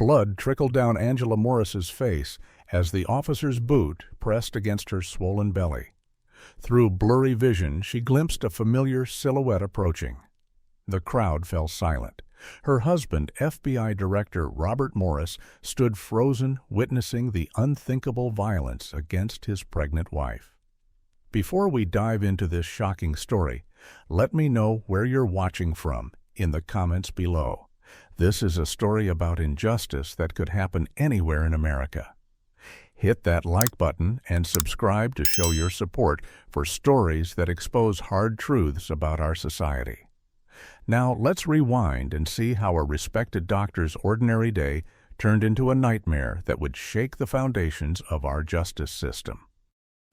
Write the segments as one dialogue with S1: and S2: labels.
S1: Blood trickled down Angela Morris's face as the officer's boot pressed against her swollen belly. Through blurry vision, she glimpsed a familiar silhouette approaching. The crowd fell silent. Her husband, FBI Director Robert Morris, stood frozen, witnessing the unthinkable violence against his pregnant wife. Before we dive into this shocking story, let me know where you're watching from in the comments below. This is a story about injustice that could happen anywhere in America. Hit that like button and subscribe to show your support for stories that expose hard truths about our society. Now let's rewind and see how a respected doctor's ordinary day turned into a nightmare that would shake the foundations of our justice system.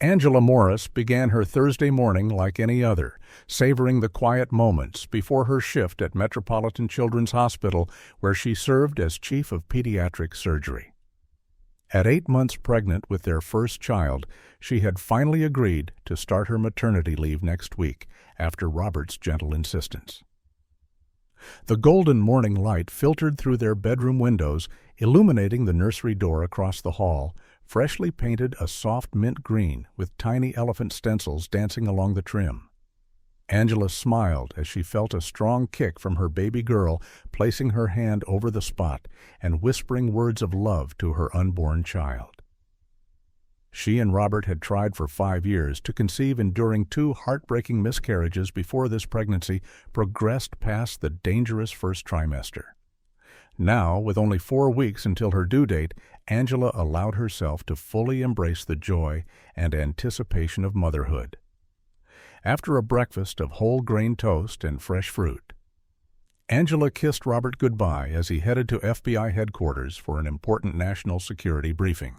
S1: Angela Morris began her Thursday morning like any other, savoring the quiet moments before her shift at Metropolitan Children's Hospital, where she served as Chief of Pediatric Surgery. At 8 months pregnant with their first child, she had finally agreed to start her maternity leave next week, after Robert's gentle insistence. The golden morning light filtered through their bedroom windows, illuminating the nursery door across the hall, freshly painted a soft mint green with tiny elephant stencils dancing along the trim. Angela smiled as she felt a strong kick from her baby girl, placing her hand over the spot and whispering words of love to her unborn child. She and Robert had tried for 5 years to conceive, enduring 2 heartbreaking miscarriages before this pregnancy progressed past the dangerous first trimester. Now, with only 4 weeks until her due date, Angela allowed herself to fully embrace the joy and anticipation of motherhood. After a breakfast of whole grain toast and fresh fruit, Angela kissed Robert goodbye as he headed to FBI headquarters for an important national security briefing.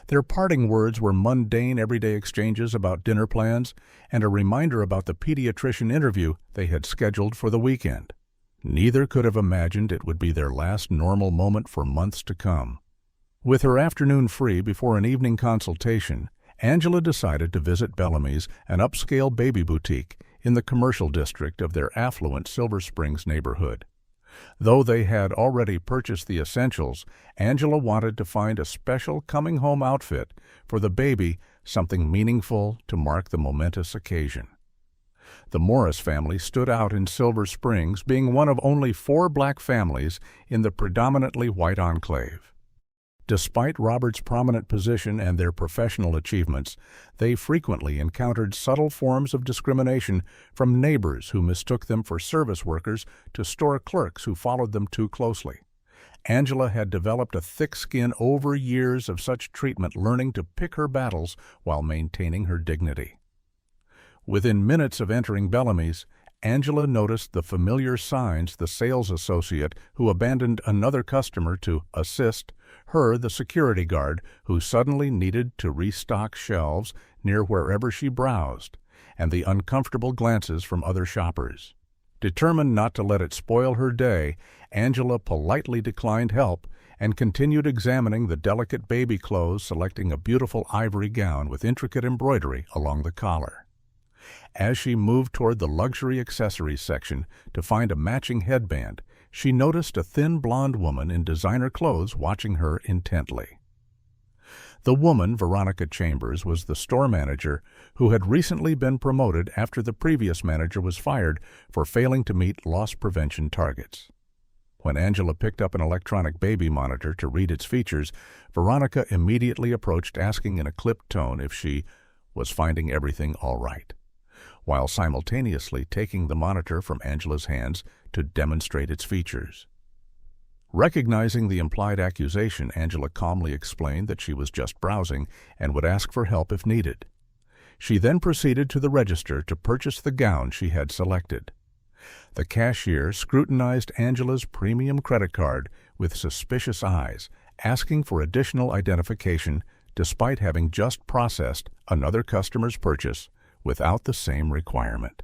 S1: Their parting words were mundane everyday exchanges about dinner plans and a reminder about the pediatrician interview they had scheduled for the weekend. Neither could have imagined it would be their last normal moment for months to come. With her afternoon free before an evening consultation, Angela decided to visit Bellamy's, an upscale baby boutique in the commercial district of their affluent Silver Springs neighborhood. Though they had already purchased the essentials, Angela wanted to find a special coming-home outfit for the baby, something meaningful to mark the momentous occasion. The Morris family stood out in Silver Springs, being one of only 4 black families in the predominantly white enclave. Despite Robert's prominent position and their professional achievements, they frequently encountered subtle forms of discrimination from neighbors who mistook them for service workers to store clerks who followed them too closely. Angela had developed a thick skin over years of such treatment, learning to pick her battles while maintaining her dignity. Within minutes of entering Bellamy's, Angela noticed the familiar signs the sales associate who abandoned another customer to assist her, the security guard, who suddenly needed to restock shelves near wherever she browsed, and the uncomfortable glances from other shoppers. Determined not to let it spoil her day, Angela politely declined help and continued examining the delicate baby clothes, selecting a beautiful ivory gown with intricate embroidery along the collar. As she moved toward the luxury accessories section to find a matching headband, she noticed a thin blonde woman in designer clothes watching her intently. The woman, Veronica Chambers, was the store manager who had recently been promoted after the previous manager was fired for failing to meet loss prevention targets. When Angela picked up an electronic baby monitor to read its features, Veronica immediately approached, asking in a clipped tone if she was finding everything all right, while simultaneously taking the monitor from Angela's hands to demonstrate its features. Recognizing the implied accusation, Angela calmly explained that she was just browsing and would ask for help if needed. She then proceeded to the register to purchase the gown she had selected. The cashier scrutinized Angela's premium credit card with suspicious eyes, asking for additional identification despite having just processed another customer's purchase without the same requirement.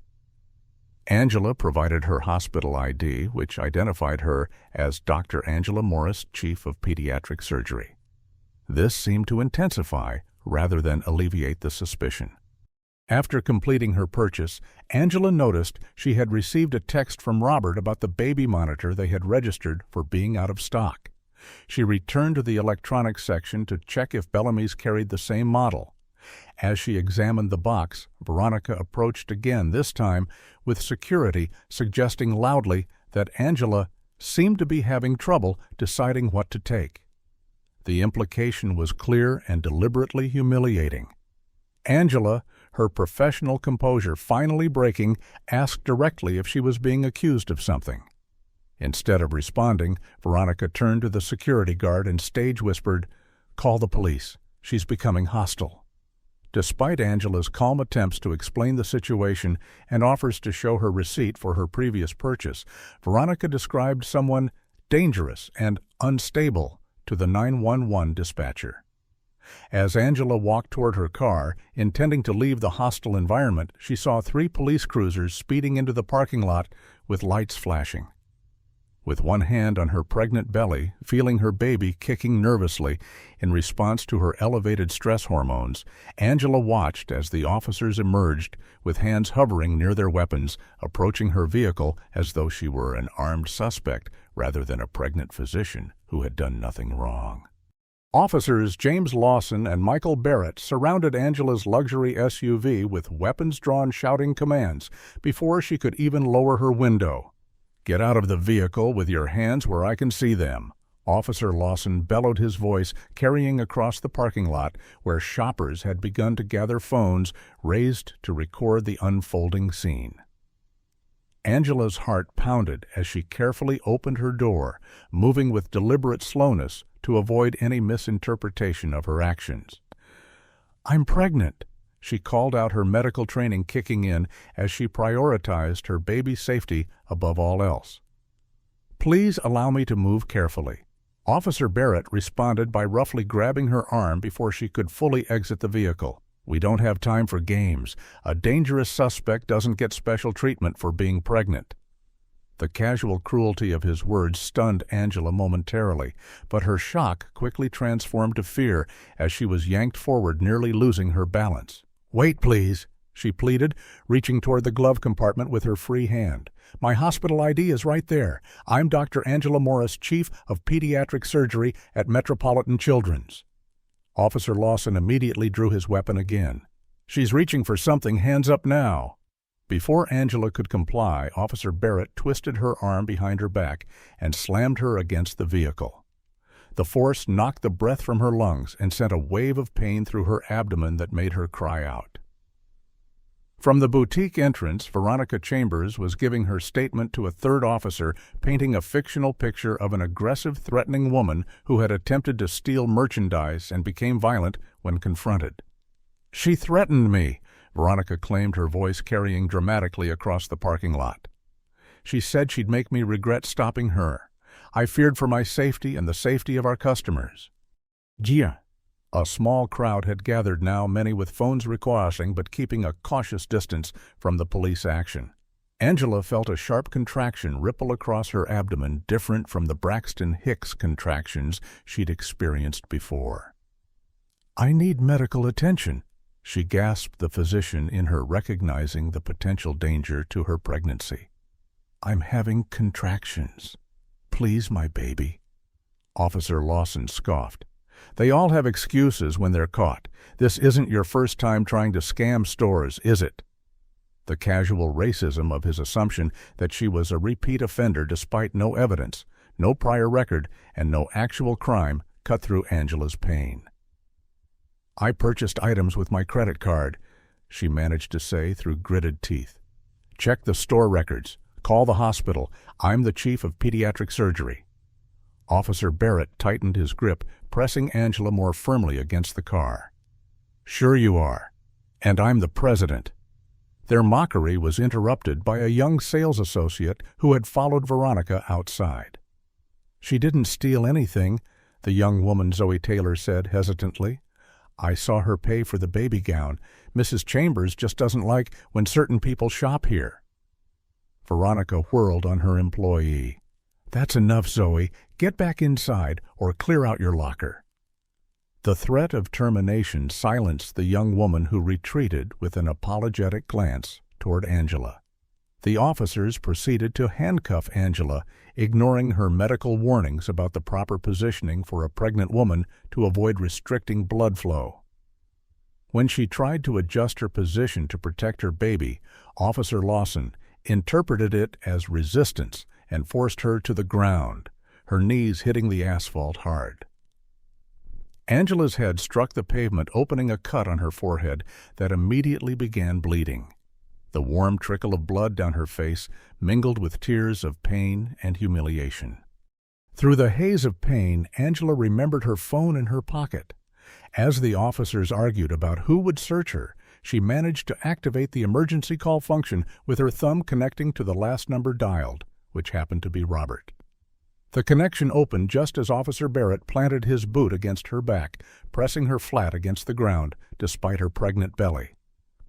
S1: Angela provided her hospital ID, which identified her as Dr. Angela Morris, Chief of Pediatric Surgery. This seemed to intensify rather than alleviate the suspicion. After completing her purchase, Angela noticed she had received a text from Robert about the baby monitor they had registered for being out of stock. She returned to the electronics section to check if Bellamy's carried the same model. As she examined the box, Veronica approached again, this time with security suggesting loudly that Angela seemed to be having trouble deciding what to take. The implication was clear and deliberately humiliating. Angela, her professional composure finally breaking, asked directly if she was being accused of something. Instead of responding, Veronica turned to the security guard and stage-whispered, "Call the police. She's becoming hostile." Despite Angela's calm attempts to explain the situation and offers to show her receipt for her previous purchase, Veronica described someone dangerous and unstable to the 911 dispatcher. As Angela walked toward her car, intending to leave the hostile environment, she saw 3 police cruisers speeding into the parking lot with lights flashing. With one hand on her pregnant belly, feeling her baby kicking nervously in response to her elevated stress hormones, Angela watched as the officers emerged, with hands hovering near their weapons, approaching her vehicle as though she were an armed suspect rather than a pregnant physician who had done nothing wrong. Officers James Lawson and Michael Barrett surrounded Angela's luxury SUV with weapons-drawn shouting commands before she could even lower her window. "Get out of the vehicle with your hands where I can see them," Officer Lawson bellowed, his voice carrying across the parking lot where shoppers had begun to gather phones raised to record the unfolding scene. Angela's heart pounded as she carefully opened her door, moving with deliberate slowness to avoid any misinterpretation of her actions. "I'm pregnant," she called out, her medical training kicking in as she prioritized her baby's safety above all else. "Please allow me to move carefully." Officer Barrett responded by roughly grabbing her arm before she could fully exit the vehicle. "We don't have time for games. A dangerous suspect doesn't get special treatment for being pregnant." The casual cruelty of his words stunned Angela momentarily, but her shock quickly transformed to fear as she was yanked forward, nearly losing her balance. "Wait, please," she pleaded, reaching toward the glove compartment with her free hand. "My hospital ID is right there. I'm Dr. Angela Morris, Chief of Pediatric Surgery at Metropolitan Children's." Officer Lawson immediately drew his weapon again. "She's reaching for something. Hands up now." Before Angela could comply, Officer Barrett twisted her arm behind her back and slammed her against the vehicle. The force knocked the breath from her lungs and sent a wave of pain through her abdomen that made her cry out. From the boutique entrance, Veronica Chambers was giving her statement to a third officer, painting a fictional picture of an aggressive, threatening woman who had attempted to steal merchandise and became violent when confronted. "She threatened me," Veronica claimed, her voice carrying dramatically across the parking lot. "She said she'd make me regret stopping her. I feared for my safety and the safety of our customers." "Gia." A small crowd had gathered now, many with phones recording but keeping a cautious distance from the police action. Angela felt a sharp contraction ripple across her abdomen, different from the Braxton Hicks contractions she'd experienced before. "I need medical attention," she gasped the physician in her, recognizing the potential danger to her pregnancy. "I'm having contractions. Please, my baby." Officer Lawson scoffed. "They all have excuses when they're caught. This isn't your first time trying to scam stores, is it?" The casual racism of his assumption that she was a repeat offender despite no evidence, no prior record, and no actual crime cut through Angela's pain. "I purchased items with my credit card," she managed to say through gritted teeth. "Check the store records. Call the hospital. I'm the Chief of Pediatric Surgery." Officer Barrett tightened his grip, pressing Angela more firmly against the car. "Sure you are. And I'm the president." Their mockery was interrupted by a young sales associate who had followed Veronica outside. "She didn't steal anything," the young woman Zoe Taylor said hesitantly. "I saw her pay for the baby gown. Mrs. Chambers just doesn't like when certain people shop here." Veronica whirled on her employee. "That's enough, Zoe. Get back inside or clear out your locker." The threat of termination silenced the young woman, who retreated with an apologetic glance toward Angela. The officers proceeded to handcuff Angela, ignoring her medical warnings about the proper positioning for a pregnant woman to avoid restricting blood flow. When she tried to adjust her position to protect her baby, Officer Lawson interpreted it as resistance and forced her to the ground, her knees hitting the asphalt hard. Angela's head struck the pavement, opening a cut on her forehead that immediately began bleeding. The warm trickle of blood down her face mingled with tears of pain and humiliation. Through the haze of pain, Angela remembered her phone in her pocket. As the officers argued about who would search her, she managed to activate the emergency call function with her thumb connecting to the last number dialed, which happened to be Robert. The connection opened just as Officer Barrett planted his boot against her back, pressing her flat against the ground despite her pregnant belly.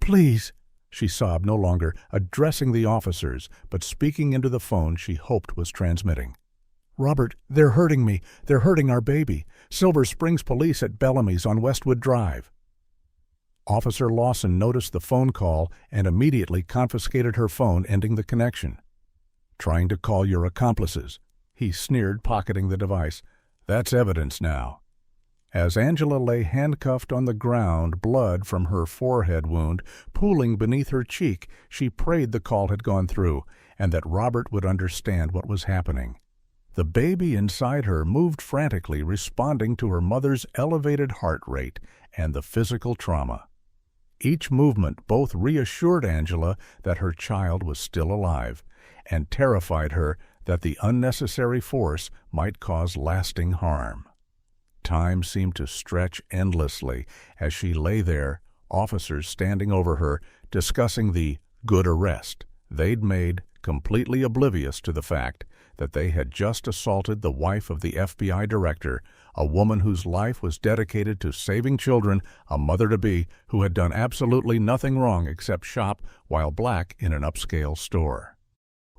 S1: "Please," she sobbed, no longer addressing the officers, but speaking into the phone she hoped was transmitting. "Robert, they're hurting me. They're hurting our baby. Silver Springs Police at Bellamy's on Westwood Drive." Officer Lawson noticed the phone call and immediately confiscated her phone, ending the connection. "Trying to call your accomplices," he sneered, pocketing the device. "That's evidence now." As Angela lay handcuffed on the ground, blood from her forehead wound pooling beneath her cheek, she prayed the call had gone through and that Robert would understand what was happening. The baby inside her moved frantically, responding to her mother's elevated heart rate and the physical trauma. Each movement both reassured Angela that her child was still alive and terrified her that the unnecessary force might cause lasting harm. Time seemed to stretch endlessly as she lay there, officers standing over her, discussing the good arrest they'd made, completely oblivious to the fact that they had just assaulted the wife of the FBI director, a woman whose life was dedicated to saving children, a mother-to-be who had done absolutely nothing wrong except shop while black in an upscale store.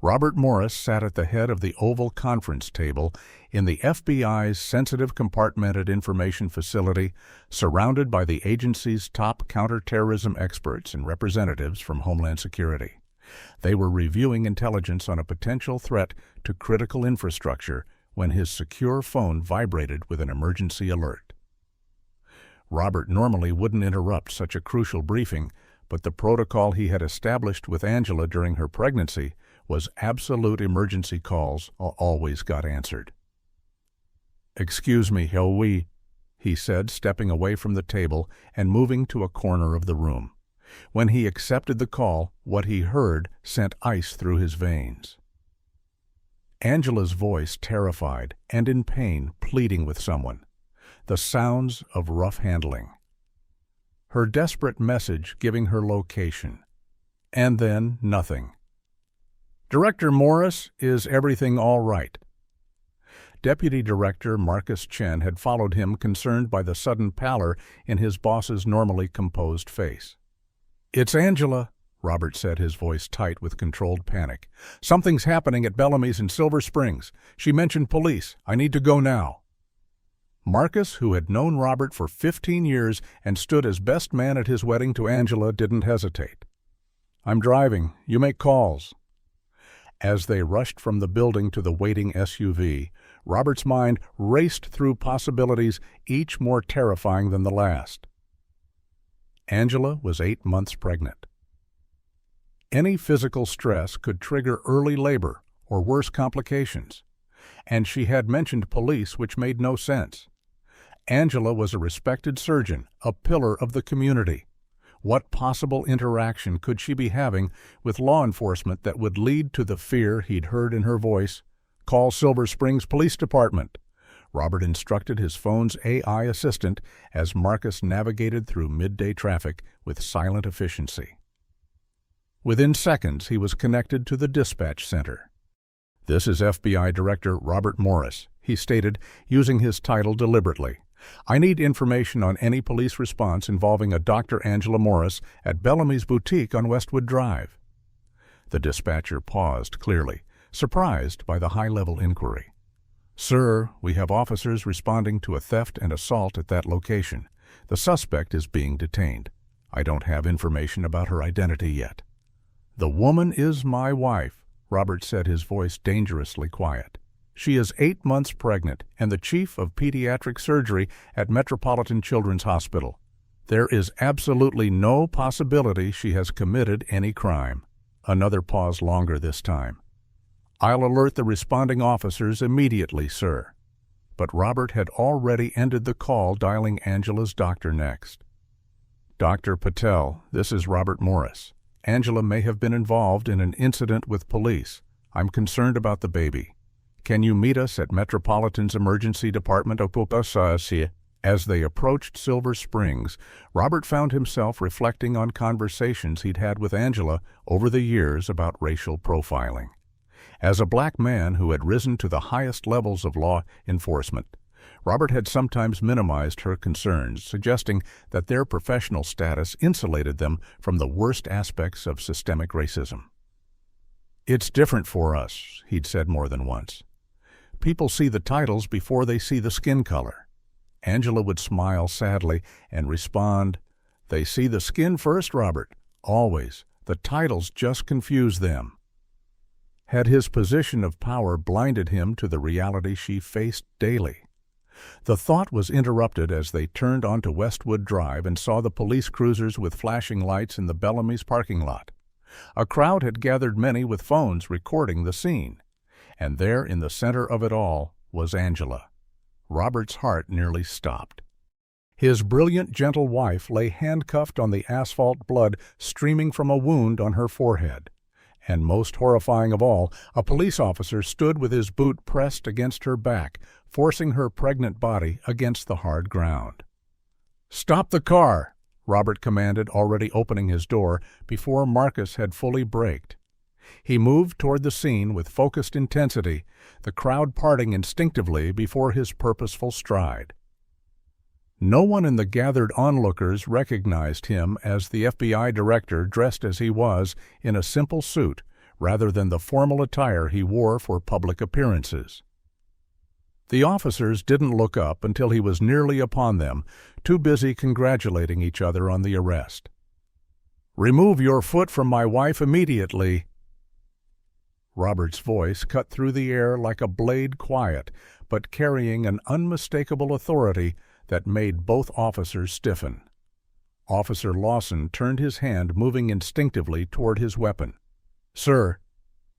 S1: Robert Morris sat at the head of the oval conference table in the FBI's sensitive compartmented information facility, surrounded by the agency's top counterterrorism experts and representatives from Homeland Security. They were reviewing intelligence on a potential threat to critical infrastructure when his secure phone vibrated with an emergency alert. Robert normally wouldn't interrupt such a crucial briefing, but the protocol he had established with Angela during her pregnancy was absolute emergency calls always got answered. "Excuse me, Howie," he said, stepping away from the table and moving to a corner of the room. When he accepted the call, what he heard sent ice through his veins. Angela's voice, terrified and in pain, pleading with someone. The sounds of rough handling. Her desperate message giving her location. And then nothing. "Director Morris, is everything all right?" Deputy Director Marcus Chen had followed him, concerned by the sudden pallor in his boss's normally composed face. "It's Angela," Robert said, his voice tight with controlled panic. "Something's happening at Bellamy's in Silver Springs. She mentioned police. I need to go now." Marcus, who had known Robert for 15 years and stood as best man at his wedding to Angela, didn't hesitate. "I'm driving. You make calls." As they rushed from the building to the waiting SUV, Robert's mind raced through possibilities, each more terrifying than the last. Angela was 8 months pregnant. Any physical stress could trigger early labor or worse complications, and she had mentioned police, which made no sense. Angela was a respected surgeon, a pillar of the community. What possible interaction could she be having with law enforcement that would lead to the fear he'd heard in her voice? "Call Silver Springs Police Department." Robert instructed his phone's AI assistant as Marcus navigated through midday traffic with silent efficiency. Within seconds, he was connected to the dispatch center. "This is FBI Director Robert Morris," he stated, using his title deliberately. "I need information on any police response involving a Dr. Angela Morris at Bellamy's Boutique on Westwood Drive." The dispatcher paused clearly, surprised by the high-level inquiry. "Sir, we have officers responding to a theft and assault at that location. The suspect is being detained. I don't have information about her identity yet." "The woman is my wife," Robert said, his voice dangerously quiet. "She is 8 months pregnant and the chief of pediatric surgery at Metropolitan Children's Hospital. There is absolutely no possibility she has committed any crime." Another pause longer this time. "I'll alert the responding officers immediately, sir." But Robert had already ended the call, dialing Angela's doctor next. "Dr. Patel, this is Robert Morris. Angela may have been involved in an incident with police. I'm concerned about the baby. Can you meet us at Metropolitan's Emergency Department?" As they approached Silver Springs, Robert found himself reflecting on conversations he'd had with Angela over the years about racial profiling. As a black man who had risen to the highest levels of law enforcement, Robert had sometimes minimized her concerns, suggesting that their professional status insulated them from the worst aspects of systemic racism. "It's different for us," he'd said more than once. "People see the titles before they see the skin color." Angela would smile sadly and respond, "They see the skin first, Robert. Always. The titles just confuse them." Had his position of power blinded him to the reality she faced daily? The thought was interrupted as they turned onto Westwood Drive and saw the police cruisers with flashing lights in the Bellamy's parking lot. A crowd had gathered, many with phones recording the scene. And there in the center of it all was Angela. Robert's heart nearly stopped. His brilliant, gentle wife lay handcuffed on the asphalt, blood streaming from a wound on her forehead. And most horrifying of all, a police officer stood with his boot pressed against her back, forcing her pregnant body against the hard ground. "Stop the car!" Robert commanded, already opening his door before Marcus had fully braked. He moved toward the scene with focused intensity, the crowd parting instinctively before his purposeful stride. No one in the gathered onlookers recognized him as the FBI director, dressed as he was in a simple suit rather than the formal attire he wore for public appearances. The officers didn't look up until he was nearly upon them, too busy congratulating each other on the arrest. "Remove your foot from my wife immediately." Robert's voice cut through the air like a blade, quiet, but carrying an unmistakable authority that made both officers stiffen. Officer Lawson turned his hand, moving instinctively toward his weapon. "Sir,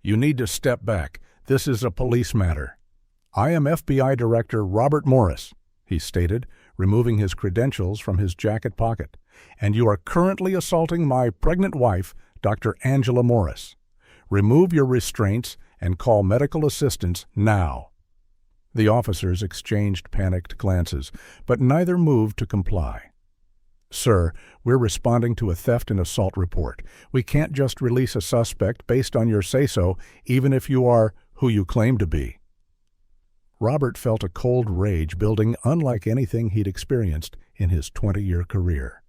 S1: you need to step back. This is a police matter." "I am FBI Director Robert Morris," he stated, removing his credentials from his jacket pocket, "and you are currently assaulting my pregnant wife, Dr. Angela Morris. Remove your restraints and call medical assistance now." The officers exchanged panicked glances, but neither moved to comply. "Sir, we're responding to a theft and assault report. We can't just release a suspect based on your say-so, even if you are who you claim to be." Robert felt a cold rage building, unlike anything he'd experienced in his 20-year career.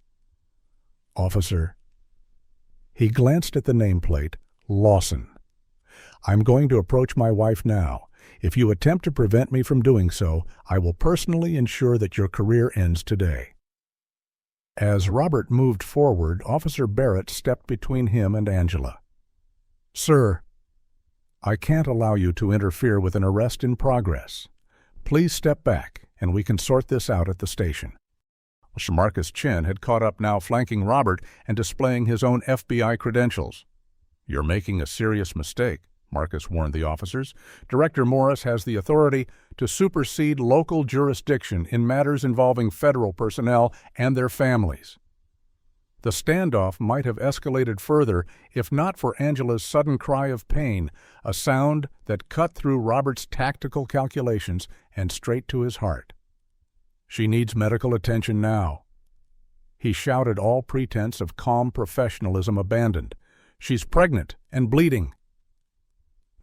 S1: "Officer," he glanced at the nameplate, "Lawson. I'm going to approach my wife now. If you attempt to prevent me from doing so, I will personally ensure that your career ends today." As Robert moved forward, Officer Barrett stepped between him and Angela. "Sir, I can't allow you to interfere with an arrest in progress. Please step back, and we can sort this out at the station." Marcus Chin had caught up now, flanking Robert and displaying his own FBI credentials. "You're making a serious mistake," Marcus warned the officers. "Director Morris has the authority to supersede local jurisdiction in matters involving federal personnel and their families." The standoff might have escalated further if not for Angela's sudden cry of pain, a sound that cut through Robert's tactical calculations and straight to his heart. "She needs medical attention now." He shouted, all pretense of calm professionalism abandoned. "She's pregnant and bleeding."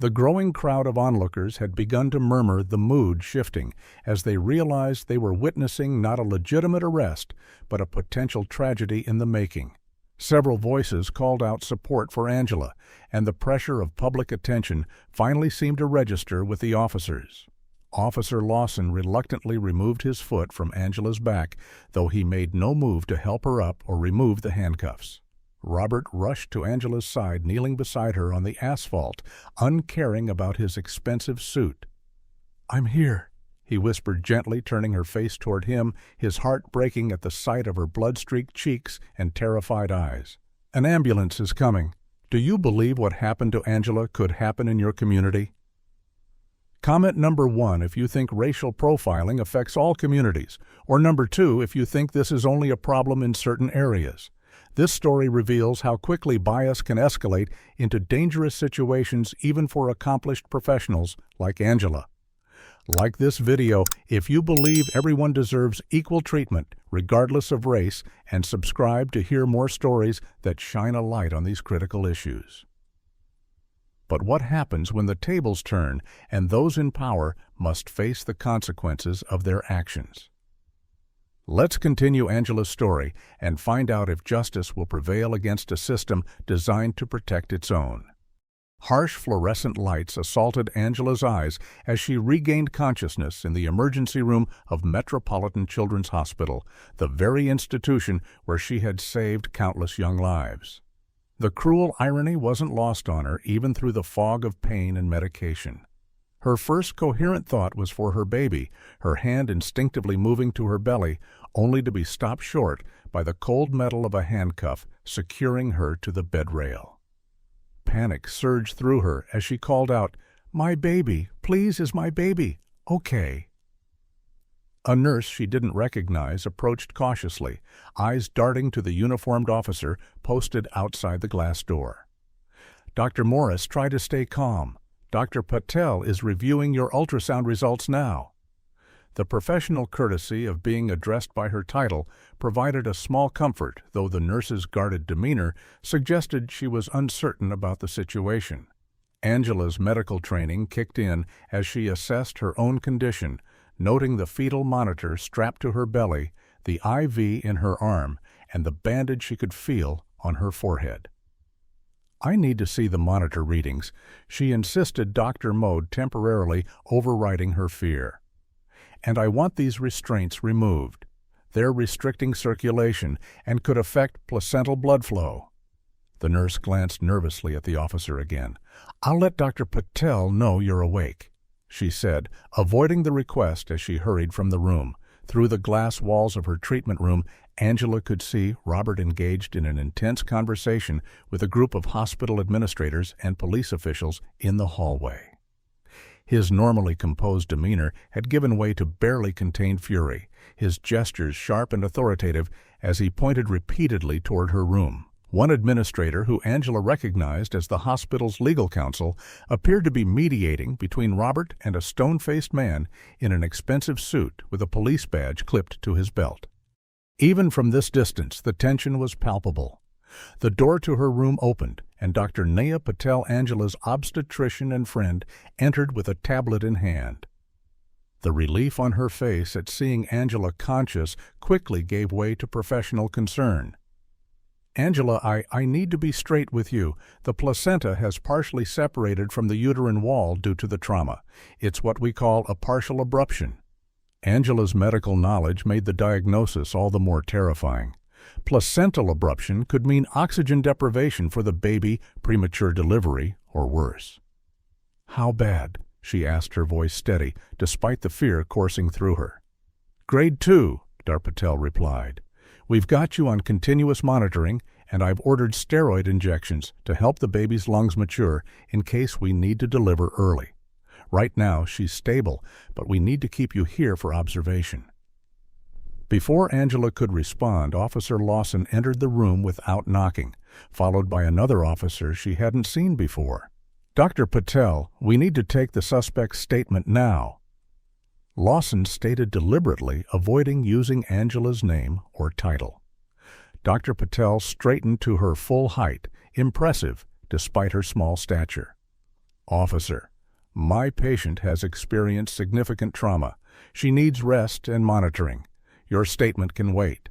S1: The growing crowd of onlookers had begun to murmur, the mood shifting, as they realized they were witnessing not a legitimate arrest, but a potential tragedy in the making. Several voices called out support for Angela, and the pressure of public attention finally seemed to register with the officers. Officer Lawson reluctantly removed his foot from Angela's back, though he made no move to help her up or remove the handcuffs. Robert rushed to Angela's side, kneeling beside her on the asphalt, uncaring about his expensive suit. "I'm here," he whispered gently, turning her face toward him, his heart breaking at the sight of her blood-streaked cheeks and terrified eyes. "An ambulance is coming. Do you believe what happened to Angela could happen in your community?" Comment number 1 if you think racial profiling affects all communities, or number 2 if you think this is only a problem in certain areas. This story reveals how quickly bias can escalate into dangerous situations even for accomplished professionals like Angela. Like this video if you believe everyone deserves equal treatment, regardless of race, and subscribe to hear more stories that shine a light on these critical issues. But what happens when the tables turn and those in power must face the consequences of their actions? Let's continue Angela's story and find out if justice will prevail against a system designed to protect its own. Harsh fluorescent lights assaulted Angela's eyes as she regained consciousness in the emergency room of Metropolitan Children's Hospital, the very institution where she had saved countless young lives. The cruel irony wasn't lost on her even through the fog of pain and medication. Her first coherent thought was for her baby, her hand instinctively moving to her belly, only to be stopped short by the cold metal of a handcuff securing her to the bed rail. Panic surged through her as she called out, "My baby, please, is my baby okay?" A nurse she didn't recognize approached cautiously, eyes darting to the uniformed officer posted outside the glass door. "Dr. Morris, try to stay calm. Dr. Patel is reviewing your ultrasound results now." The professional courtesy of being addressed by her title provided a small comfort, though the nurse's guarded demeanor suggested she was uncertain about the situation. Angela's medical training kicked in as she assessed her own condition, noting the fetal monitor strapped to her belly, the IV in her arm, and the bandage she could feel on her forehead. "I need to see the monitor readings," she insisted, doctor mode temporarily overriding her fear. "And I want these restraints removed. They're restricting circulation and could affect placental blood flow." The nurse glanced nervously at the officer again. "I'll let Dr. Patel know you're awake," she said, avoiding the request as she hurried from the room. Through the glass walls of her treatment room, Angela could see Robert engaged in an intense conversation with a group of hospital administrators and police officials in the hallway. His normally composed demeanor had given way to barely contained fury, his gestures sharp and authoritative as he pointed repeatedly toward her room. One administrator, who Angela recognized as the hospital's legal counsel, appeared to be mediating between Robert and a stone-faced man in an expensive suit with a police badge clipped to his belt. Even from this distance, the tension was palpable. The door to her room opened, and Dr. Neha Patel, Angela's obstetrician and friend, entered with a tablet in hand. The relief on her face at seeing Angela conscious quickly gave way to professional concern. "Angela, I need to be straight with you. The placenta has partially separated from the uterine wall due to the trauma. It's what we call a partial abruption." Angela's medical knowledge made the diagnosis all the more terrifying. Placental abruption could mean oxygen deprivation for the baby, premature delivery, or worse. "How bad?" she asked, her voice steady, despite the fear coursing through her. "Grade 2, Dr. Patel replied. "We've got you on continuous monitoring, and I've ordered steroid injections to help the baby's lungs mature in case we need to deliver early. Right now, she's stable, but we need to keep you here for observation." Before Angela could respond, Officer Lawson entered the room without knocking, followed by another officer she hadn't seen before. "Dr. Patel, we need to take the suspect's statement now." Lawson stated deliberately, avoiding using Angela's name or title. Dr. Patel straightened to her full height, impressive despite her small stature. "Officer, my patient has experienced significant trauma. She needs rest and monitoring. Your statement can wait."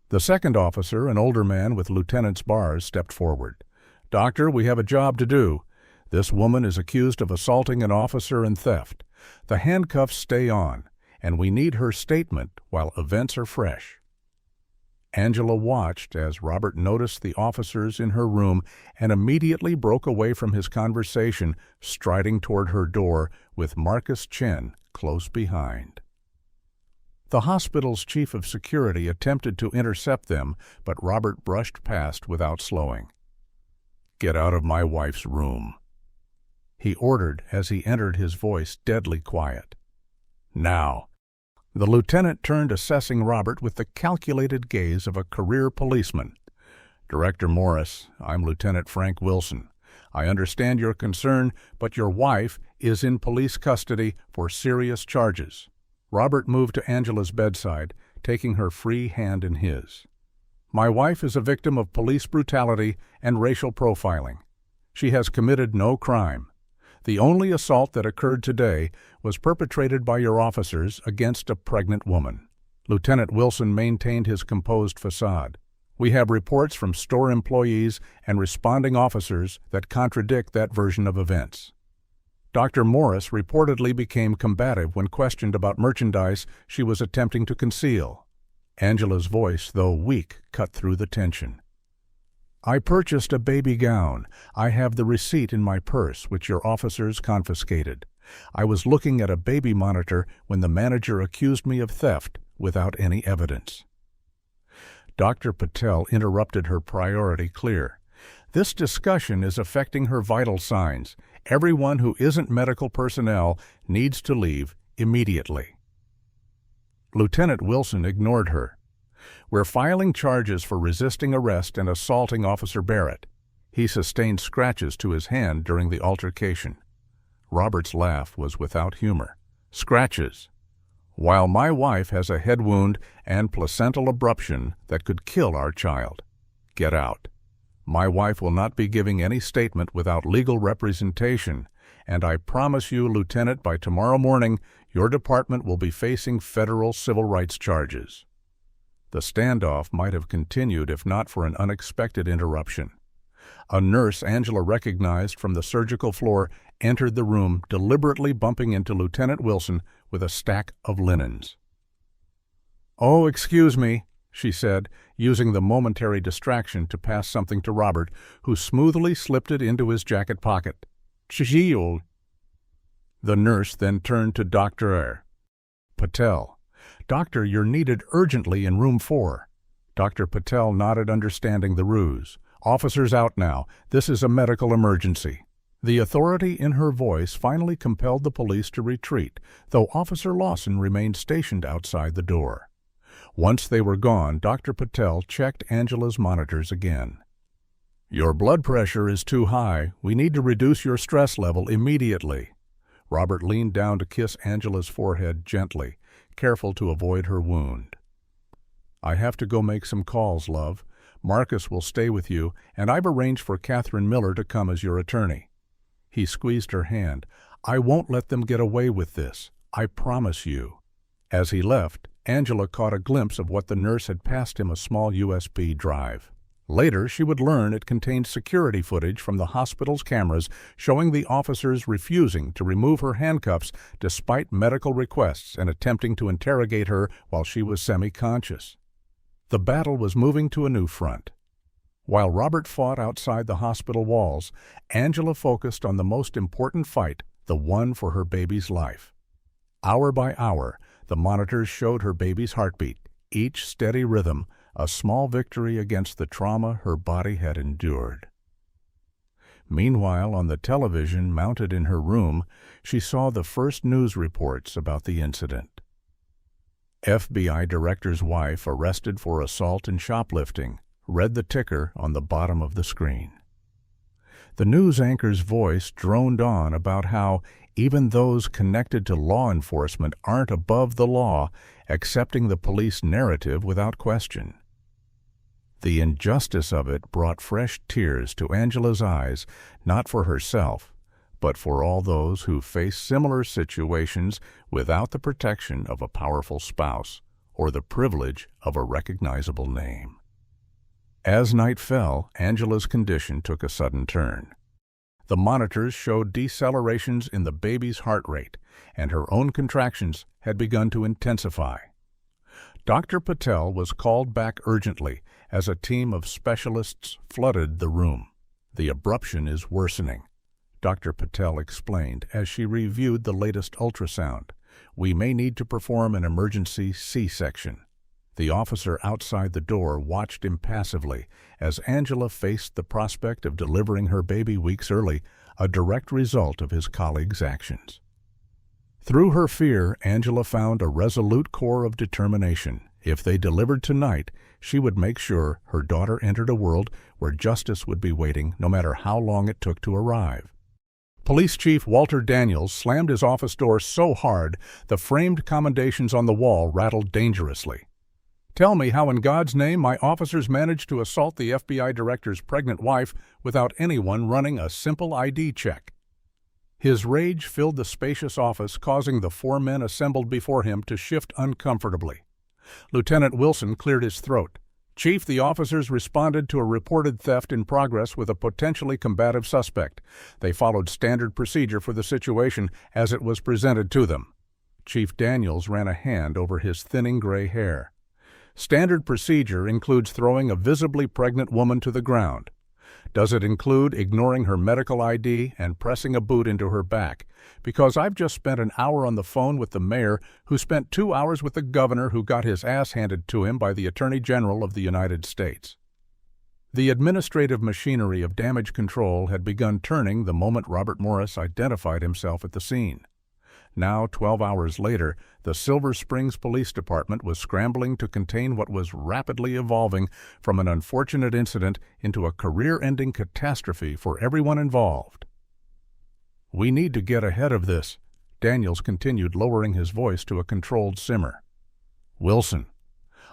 S1: The second officer, an older man with lieutenant's bars, stepped forward. "Doctor, we have a job to do. This woman is accused of assaulting an officer and theft. The handcuffs stay on, and we need her statement while events are fresh." Angela watched as Robert noticed the officers in her room and immediately broke away from his conversation, striding toward her door with Marcus Chen close behind. The hospital's chief of security attempted to intercept them, but Robert brushed past without slowing. "Get out of my wife's room," he ordered as he entered, his voice deadly quiet. "Now." The lieutenant turned, assessing Robert with the calculated gaze of a career policeman. "Director Morris, I'm Lieutenant Frank Wilson. I understand your concern, but your wife is in police custody for serious charges." Robert moved to Angela's bedside, taking her free hand in his. "My wife is a victim of police brutality and racial profiling. She has committed no crime. The only assault that occurred today was perpetrated by your officers against a pregnant woman." Lieutenant Wilson maintained his composed facade. "We have reports from store employees and responding officers that contradict that version of events." Dr. Morris reportedly became combative when questioned about merchandise she was attempting to conceal. Angela's voice, though weak, cut through the tension. "I purchased a baby gown. I have the receipt in my purse, which your officers confiscated. I was looking at a baby monitor when the manager accused me of theft without any evidence." Dr. Patel interrupted, her priority clear. "This discussion is affecting her vital signs. Everyone who isn't medical personnel needs to leave immediately." Lieutenant Wilson ignored her. "We're filing charges for resisting arrest and assaulting Officer Barrett." He sustained scratches to his hand during the altercation. Robert's laugh was without humor. "Scratches? While my wife has a head wound and placental abruption that could kill our child. Get out. My wife will not be giving any statement without legal representation, and I promise you, Lieutenant, by tomorrow morning, your department will be facing federal civil rights charges." The standoff might have continued if not for an unexpected interruption. A nurse Angela recognized from the surgical floor entered the room, deliberately bumping into Lieutenant Wilson with a stack of linens. "Oh, excuse me," she said, using the momentary distraction to pass something to Robert, who smoothly slipped it into his jacket pocket. "Chill." The nurse then turned to Dr. Patel. "Doctor, you're needed urgently in room 4. Dr. Patel nodded, understanding the ruse. "Officers out now. This is a medical emergency." The authority in her voice finally compelled the police to retreat, though Officer Lawson remained stationed outside the door. Once they were gone, Dr. Patel checked Angela's monitors again. "Your blood pressure is too high. We need to reduce your stress level immediately." Robert leaned down to kiss Angela's forehead gently, careful to avoid her wound. "I have to go make some calls, love. Marcus will stay with you, and I've arranged for Catherine Miller to come as your attorney." He squeezed her hand. "I won't let them get away with this. I promise you." As he left, Angela caught a glimpse of what the nurse had passed him, a small USB drive. Later, she would learn it contained security footage from the hospital's cameras showing the officers refusing to remove her handcuffs despite medical requests and attempting to interrogate her while she was semi-conscious. The battle was moving to a new front. While Robert fought outside the hospital walls, Angela focused on the most important fight, the one for her baby's life. Hour by hour, the monitors showed her baby's heartbeat, each steady rhythm, a small victory against the trauma her body had endured. Meanwhile, on the television mounted in her room, she saw the first news reports about the incident. FBI director's wife arrested for assault and shoplifting, read the ticker on the bottom of the screen. The news anchor's voice droned on about how even those connected to law enforcement aren't above the law, accepting the police narrative without question. The injustice of it brought fresh tears to Angela's eyes, not for herself, but for all those who face similar situations without the protection of a powerful spouse or the privilege of a recognizable name. As night fell, Angela's condition took a sudden turn. The monitors showed decelerations in the baby's heart rate, and her own contractions had begun to intensify. Dr. Patel was called back urgently as a team of specialists flooded the room. "The abruption is worsening," Dr. Patel explained as she reviewed the latest ultrasound. "We may need to perform an emergency C-section." The officer outside the door watched impassively as Angela faced the prospect of delivering her baby weeks early, a direct result of his colleague's actions. Through her fear, Angela found a resolute core of determination. If they delivered tonight, she would make sure her daughter entered a world where justice would be waiting no matter how long it took to arrive. Police Chief Walter Daniels slammed his office door so hard the framed commendations on the wall rattled dangerously. "Tell me how in God's name my officers managed to assault the FBI director's pregnant wife without anyone running a simple ID check." His rage filled the spacious office, causing the 4 men assembled before him to shift uncomfortably. Lieutenant Wilson cleared his throat. "Chief, the officers responded to a reported theft in progress with a potentially combative suspect. They followed standard procedure for the situation as it was presented to them." Chief Daniels ran a hand over his thinning gray hair. "Standard procedure includes throwing a visibly pregnant woman to the ground. Does it include ignoring her medical ID and pressing a boot into her back? Because I've just spent an hour on the phone with the mayor, who spent 2 hours with the governor, who got his ass handed to him by the Attorney General of the United States." The administrative machinery of damage control had begun turning the moment Robert Morris identified himself at the scene. Now, 12 hours later, the Silver Springs Police Department was scrambling to contain what was rapidly evolving from an unfortunate incident into a career-ending catastrophe for everyone involved. "We need to get ahead of this," Daniels continued, lowering his voice to a controlled simmer. "Wilson,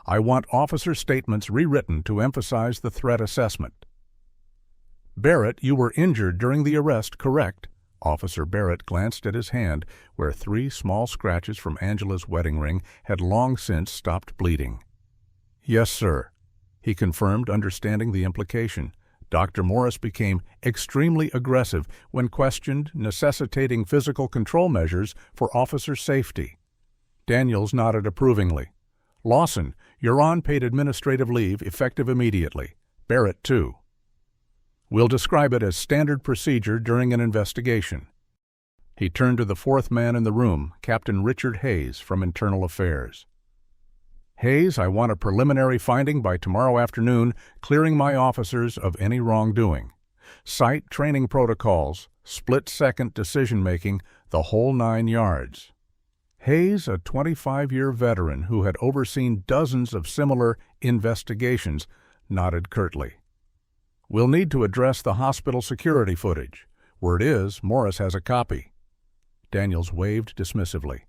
S1: I want officer statements rewritten to emphasize the threat assessment." "Barrett, you were injured during the arrest, correct?" Officer Barrett glanced at his hand, where 3 small scratches from Angela's wedding ring had long since stopped bleeding. "Yes, sir," he confirmed, understanding the implication. Dr. Morris became extremely aggressive when questioned, necessitating physical control measures for officer safety. Daniels nodded approvingly. "Lawson, you're on paid administrative leave effective immediately. Barrett, too. We'll describe it as standard procedure during an investigation." He turned to the 4th man in the room, Captain Richard Hayes from Internal Affairs. "Hayes, I want a preliminary finding by tomorrow afternoon, clearing my officers of any wrongdoing. Site training protocols, split-second decision-making, the whole 9 yards." Hayes, a 25-year veteran who had overseen dozens of similar investigations, nodded curtly. "We'll need to address the hospital security footage. Word is, Morris has a copy." Daniels waved dismissively.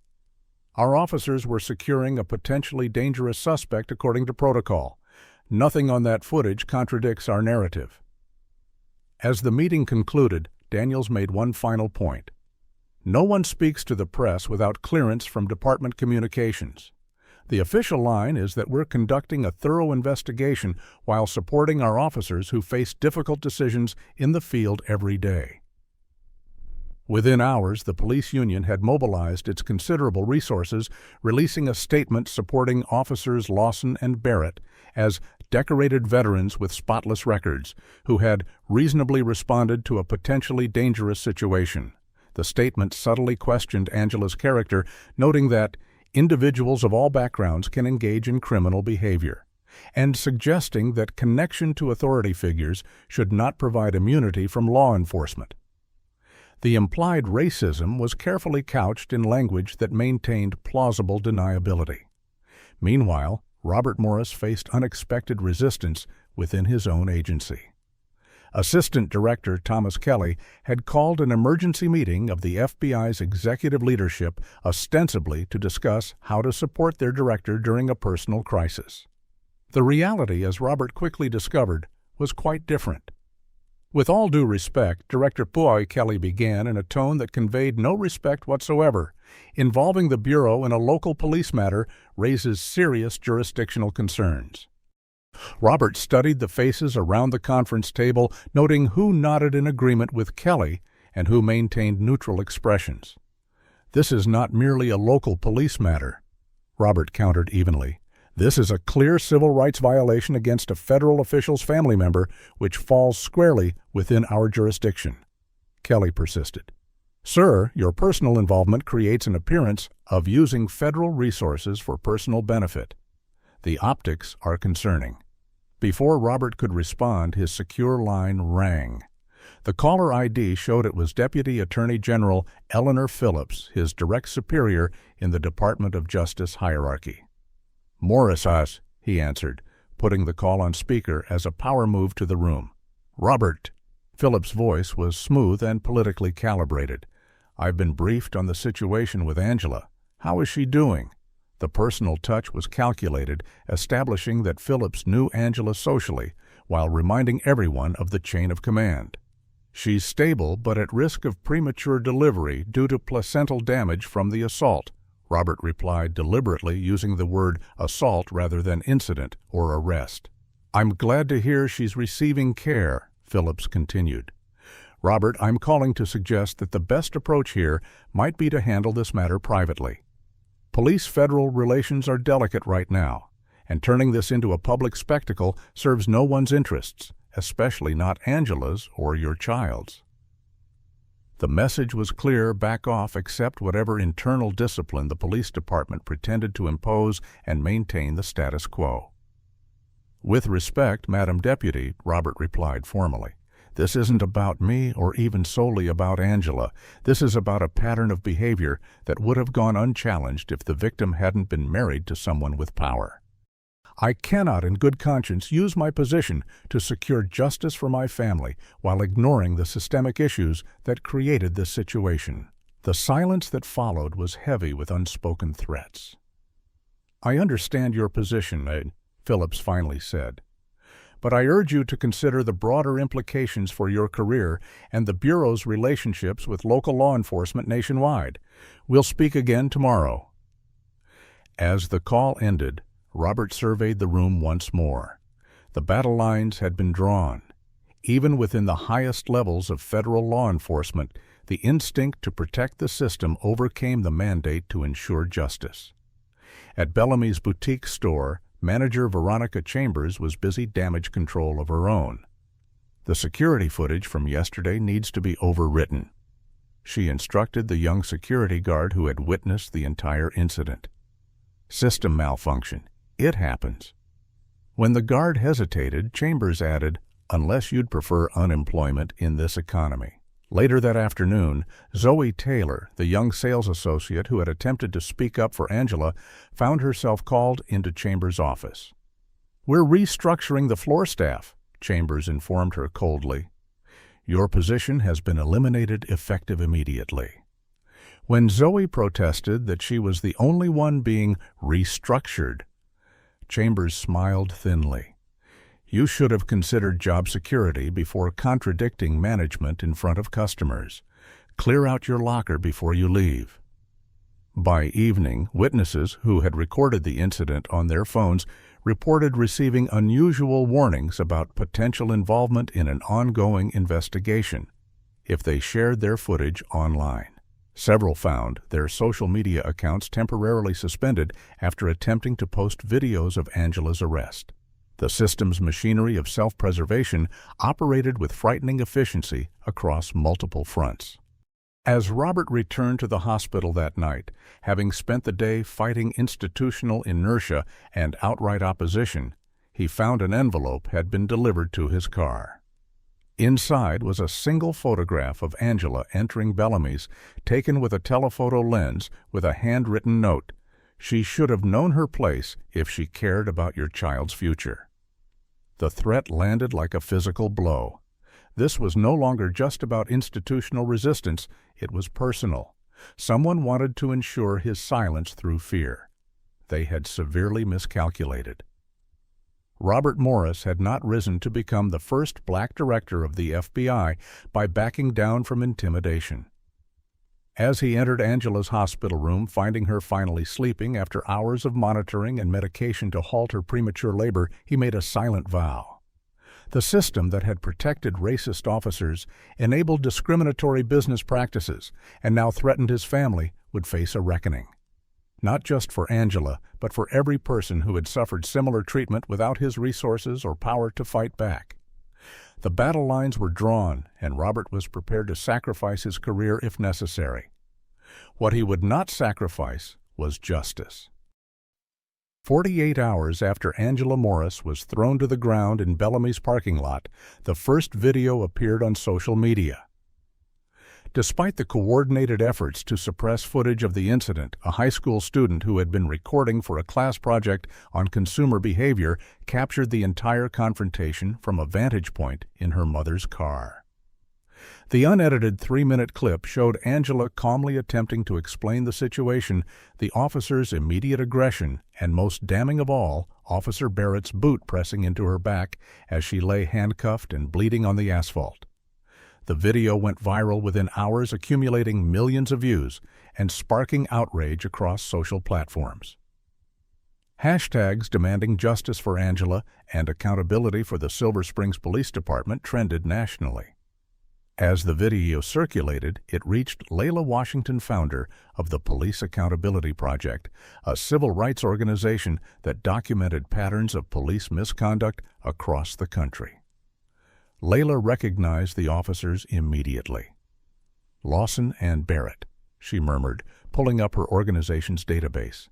S1: "Our officers were securing a potentially dangerous suspect according to protocol. Nothing on that footage contradicts our narrative." As the meeting concluded, Daniels made one final point. "No one speaks to the press without clearance from Department Communications. The official line is that we're conducting a thorough investigation while supporting our officers who face difficult decisions in the field every day." Within hours, the police union had mobilized its considerable resources, releasing a statement supporting officers Lawson and Barrett as decorated veterans with spotless records who had reasonably responded to a potentially dangerous situation. The statement subtly questioned Angela's character, noting that individuals of all backgrounds can engage in criminal behavior, and suggesting that connection to authority figures should not provide immunity from law enforcement. The implied racism was carefully couched in language that maintained plausible deniability. Meanwhile, Robert Morris faced unexpected resistance within his own agency. Assistant Director Thomas Kelly had called an emergency meeting of the FBI's executive leadership ostensibly to discuss how to support their director during a personal crisis. The reality, as Robert quickly discovered, was quite different. "With all due respect," Director Puy Kelly began in a tone that conveyed no respect whatsoever, "involving the Bureau in a local police matter raises serious jurisdictional concerns." Robert studied the faces around the conference table, noting who nodded in agreement with Kelly and who maintained neutral expressions. "This is not merely a local police matter," Robert countered evenly. This is a clear civil rights violation against a federal official's family member, which falls squarely within our jurisdiction. Kelly persisted. Sir, your personal involvement creates an appearance of using federal resources for personal benefit. The optics are concerning. Before Robert could respond, his secure line rang. The caller ID showed it was Deputy Attorney General Eleanor Phillips, his direct superior in the Department of Justice hierarchy. "Morris us," he answered, putting the call on speaker as a power move to the room. "Robert." Phillips' voice was smooth and politically calibrated. "I've been briefed on the situation with Angela. How is she doing?" The personal touch was calculated, establishing that Phillips knew Angela socially, while reminding everyone of the chain of command. "She's stable, but at risk of premature delivery due to placental damage from the assault," Robert replied, deliberately using the word assault rather than incident or arrest. "I'm glad to hear she's receiving care," Phillips continued. "Robert, I'm calling to suggest that the best approach here might be to handle this matter privately. Police-federal relations are delicate right now, and turning this into a public spectacle serves no one's interests, especially not Angela's or your child's." The message was clear: back off, accept whatever internal discipline the police department pretended to impose, and maintain the status quo. "With respect, Madam Deputy," Robert replied formally. "This isn't about me or even solely about Angela. This is about a pattern of behavior that would have gone unchallenged if the victim hadn't been married to someone with power. I cannot in good conscience use my position to secure justice for my family while ignoring the systemic issues that created this situation." The silence that followed was heavy with unspoken threats. "I understand your position," Phillips finally said, "but I urge you to consider the broader implications for your career and the Bureau's relationships with local law enforcement nationwide. We'll speak again tomorrow." As the call ended, Robert surveyed the room once more. The battle lines had been drawn. Even within the highest levels of federal law enforcement, the instinct to protect the system overcame the mandate to ensure justice. At Bellamy's boutique store, manager Veronica Chambers was busy damage control of her own. "The security footage from yesterday needs to be overwritten," she instructed the young security guard who had witnessed the entire incident. "System malfunction. It happens." When the guard hesitated, Chambers added, "Unless you'd prefer unemployment in this economy." Later that afternoon, Zoe Taylor, the young sales associate who had attempted to speak up for Angela, found herself called into Chambers' office. "We're restructuring the floor staff," Chambers informed her coldly. "Your position has been eliminated effective immediately." When Zoe protested that she was the only one being restructured, Chambers smiled thinly. "You should have considered job security before contradicting management in front of customers. Clear out your locker before you leave." By evening, witnesses who had recorded the incident on their phones reported receiving unusual warnings about potential involvement in an ongoing investigation if they shared their footage online. Several found their social media accounts temporarily suspended after attempting to post videos of Angela's arrest. The system's machinery of self-preservation operated with frightening efficiency across multiple fronts. As Robert returned to the hospital that night, having spent the day fighting institutional inertia and outright opposition, he found an envelope had been delivered to his car. Inside was a single photograph of Angela entering Bellamy's, taken with a telephoto lens with a handwritten note. "She should have known her place if she cared about your child's future." The threat landed like a physical blow. This was no longer just about institutional resistance, it was personal. Someone wanted to ensure his silence through fear. They had severely miscalculated. Robert Morris had not risen to become the first black director of the FBI by backing down from intimidation. As he entered Angela's hospital room, finding her finally sleeping after hours of monitoring and medication to halt her premature labor, he made a silent vow. The system that had protected racist officers, enabled discriminatory business practices, and now threatened his family would face a reckoning. not just for Angela, but for every person who had suffered similar treatment without his resources or power to fight back. The battle lines were drawn, and Robert was prepared to sacrifice his career if necessary. What he would not sacrifice was justice. 48 hours after Angela Morris was thrown to the ground in Bellamy's parking lot, the first video appeared on social media. Despite the coordinated efforts to suppress footage of the incident, a high school student who had been recording for a class project on consumer behavior captured the entire confrontation from a vantage point in her mother's car. The unedited 3-minute clip showed Angela calmly attempting to explain the situation, the officer's immediate aggression, and most damning of all, Officer Barrett's boot pressing into her back as she lay handcuffed and bleeding on the asphalt. The video went viral within hours, accumulating millions of views and sparking outrage across social platforms. Hashtags demanding justice for Angela and accountability for the Silver Springs Police Department trended nationally. As the video circulated, it reached Layla Washington, founder of the Police Accountability Project, a civil rights organization that documented patterns of police misconduct across the country. Layla recognized the officers immediately. "Lawson and Barrett," she murmured, pulling up her organization's database.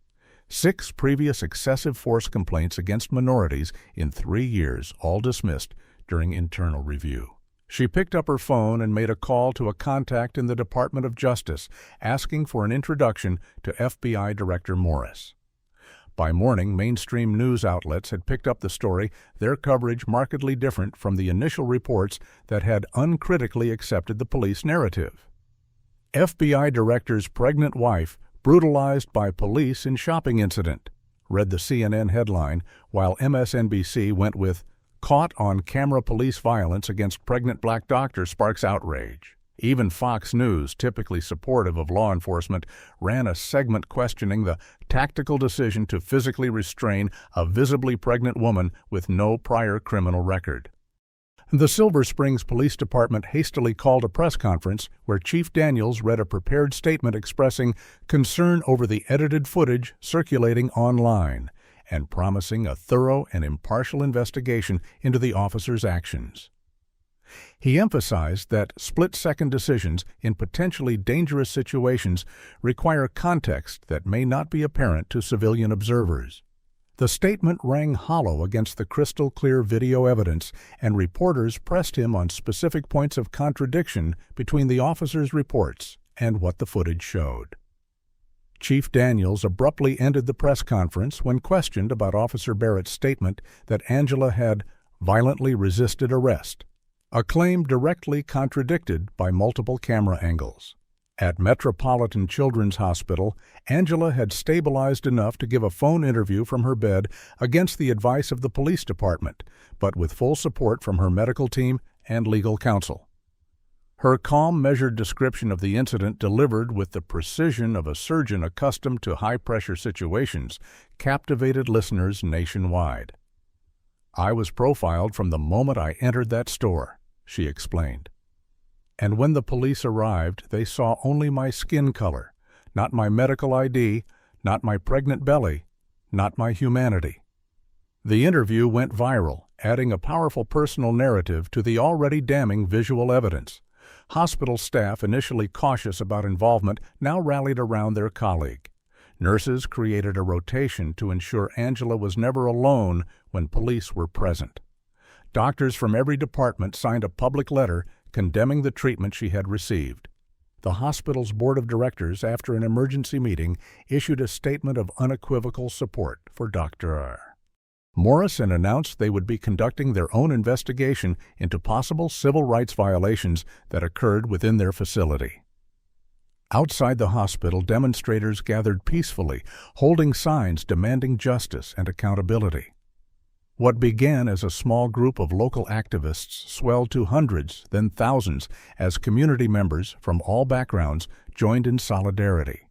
S1: 6 previous excessive force complaints against minorities in 3 years, all dismissed during internal review. She picked up her phone and made a call to a contact in the Department of Justice, asking for an introduction to FBI Director Morris. By morning, mainstream news outlets had picked up the story, their coverage markedly different from the initial reports that had uncritically accepted the police narrative. FBI Director's pregnant wife brutalized by police in shopping incident, read the CNN headline, while MSNBC went with, "Caught on camera police violence against pregnant black doctor sparks outrage." Even Fox News, typically supportive of law enforcement, ran a segment questioning the tactical decision to physically restrain a visibly pregnant woman with no prior criminal record. The Silver Springs Police Department hastily called a press conference where Chief Daniels read a prepared statement expressing concern over the edited footage circulating online and promising a thorough and impartial investigation into the officers' actions. He emphasized that split-second decisions in potentially dangerous situations require context that may not be apparent to civilian observers. The statement rang hollow against the crystal-clear video evidence, and reporters pressed him on specific points of contradiction between the officers' reports and what the footage showed. Chief Daniels abruptly ended the press conference when questioned about Officer Barrett's statement that Angela had violently resisted arrest, a claim directly contradicted by multiple camera angles. At Metropolitan Children's Hospital, Angela had stabilized enough to give a phone interview from her bed against the advice of the police department, but with full support from her medical team and legal counsel. Her calm, measured description of the incident, delivered with the precision of a surgeon accustomed to high-pressure situations, captivated listeners nationwide. "I was profiled from the moment I entered that store," she explained. "And when the police arrived, they saw only my skin color, not my medical ID, not my pregnant belly, not my humanity." The interview went viral, adding a powerful personal narrative to the already damning visual evidence. Hospital staff, initially cautious about involvement, now rallied around their colleague. Nurses created a rotation to ensure Angela was never alone when police were present. Doctors from every department signed a public letter condemning the treatment she had received. The hospital's board of directors, after an emergency meeting, issued a statement of unequivocal support for Dr. R. Morrison announced they would be conducting their own investigation into possible civil rights violations that occurred within their facility. Outside the hospital, demonstrators gathered peacefully, holding signs demanding justice and accountability. What began as a small group of local activists swelled to hundreds, then thousands, as community members from all backgrounds joined in solidarity.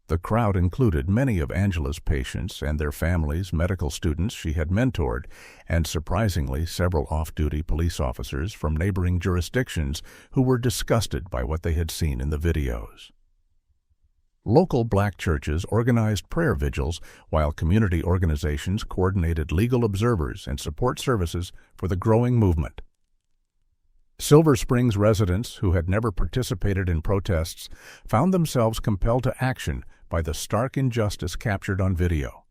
S1: The crowd included many of Angela's patients and their families, medical students she had mentored, and surprisingly several off-duty police officers from neighboring jurisdictions who were disgusted by what they had seen in the videos. Local black churches organized prayer vigils, while community organizations coordinated legal observers and support services for the growing movement. Silver Springs residents who had never participated in protests found themselves compelled to action by the stark injustice captured on video.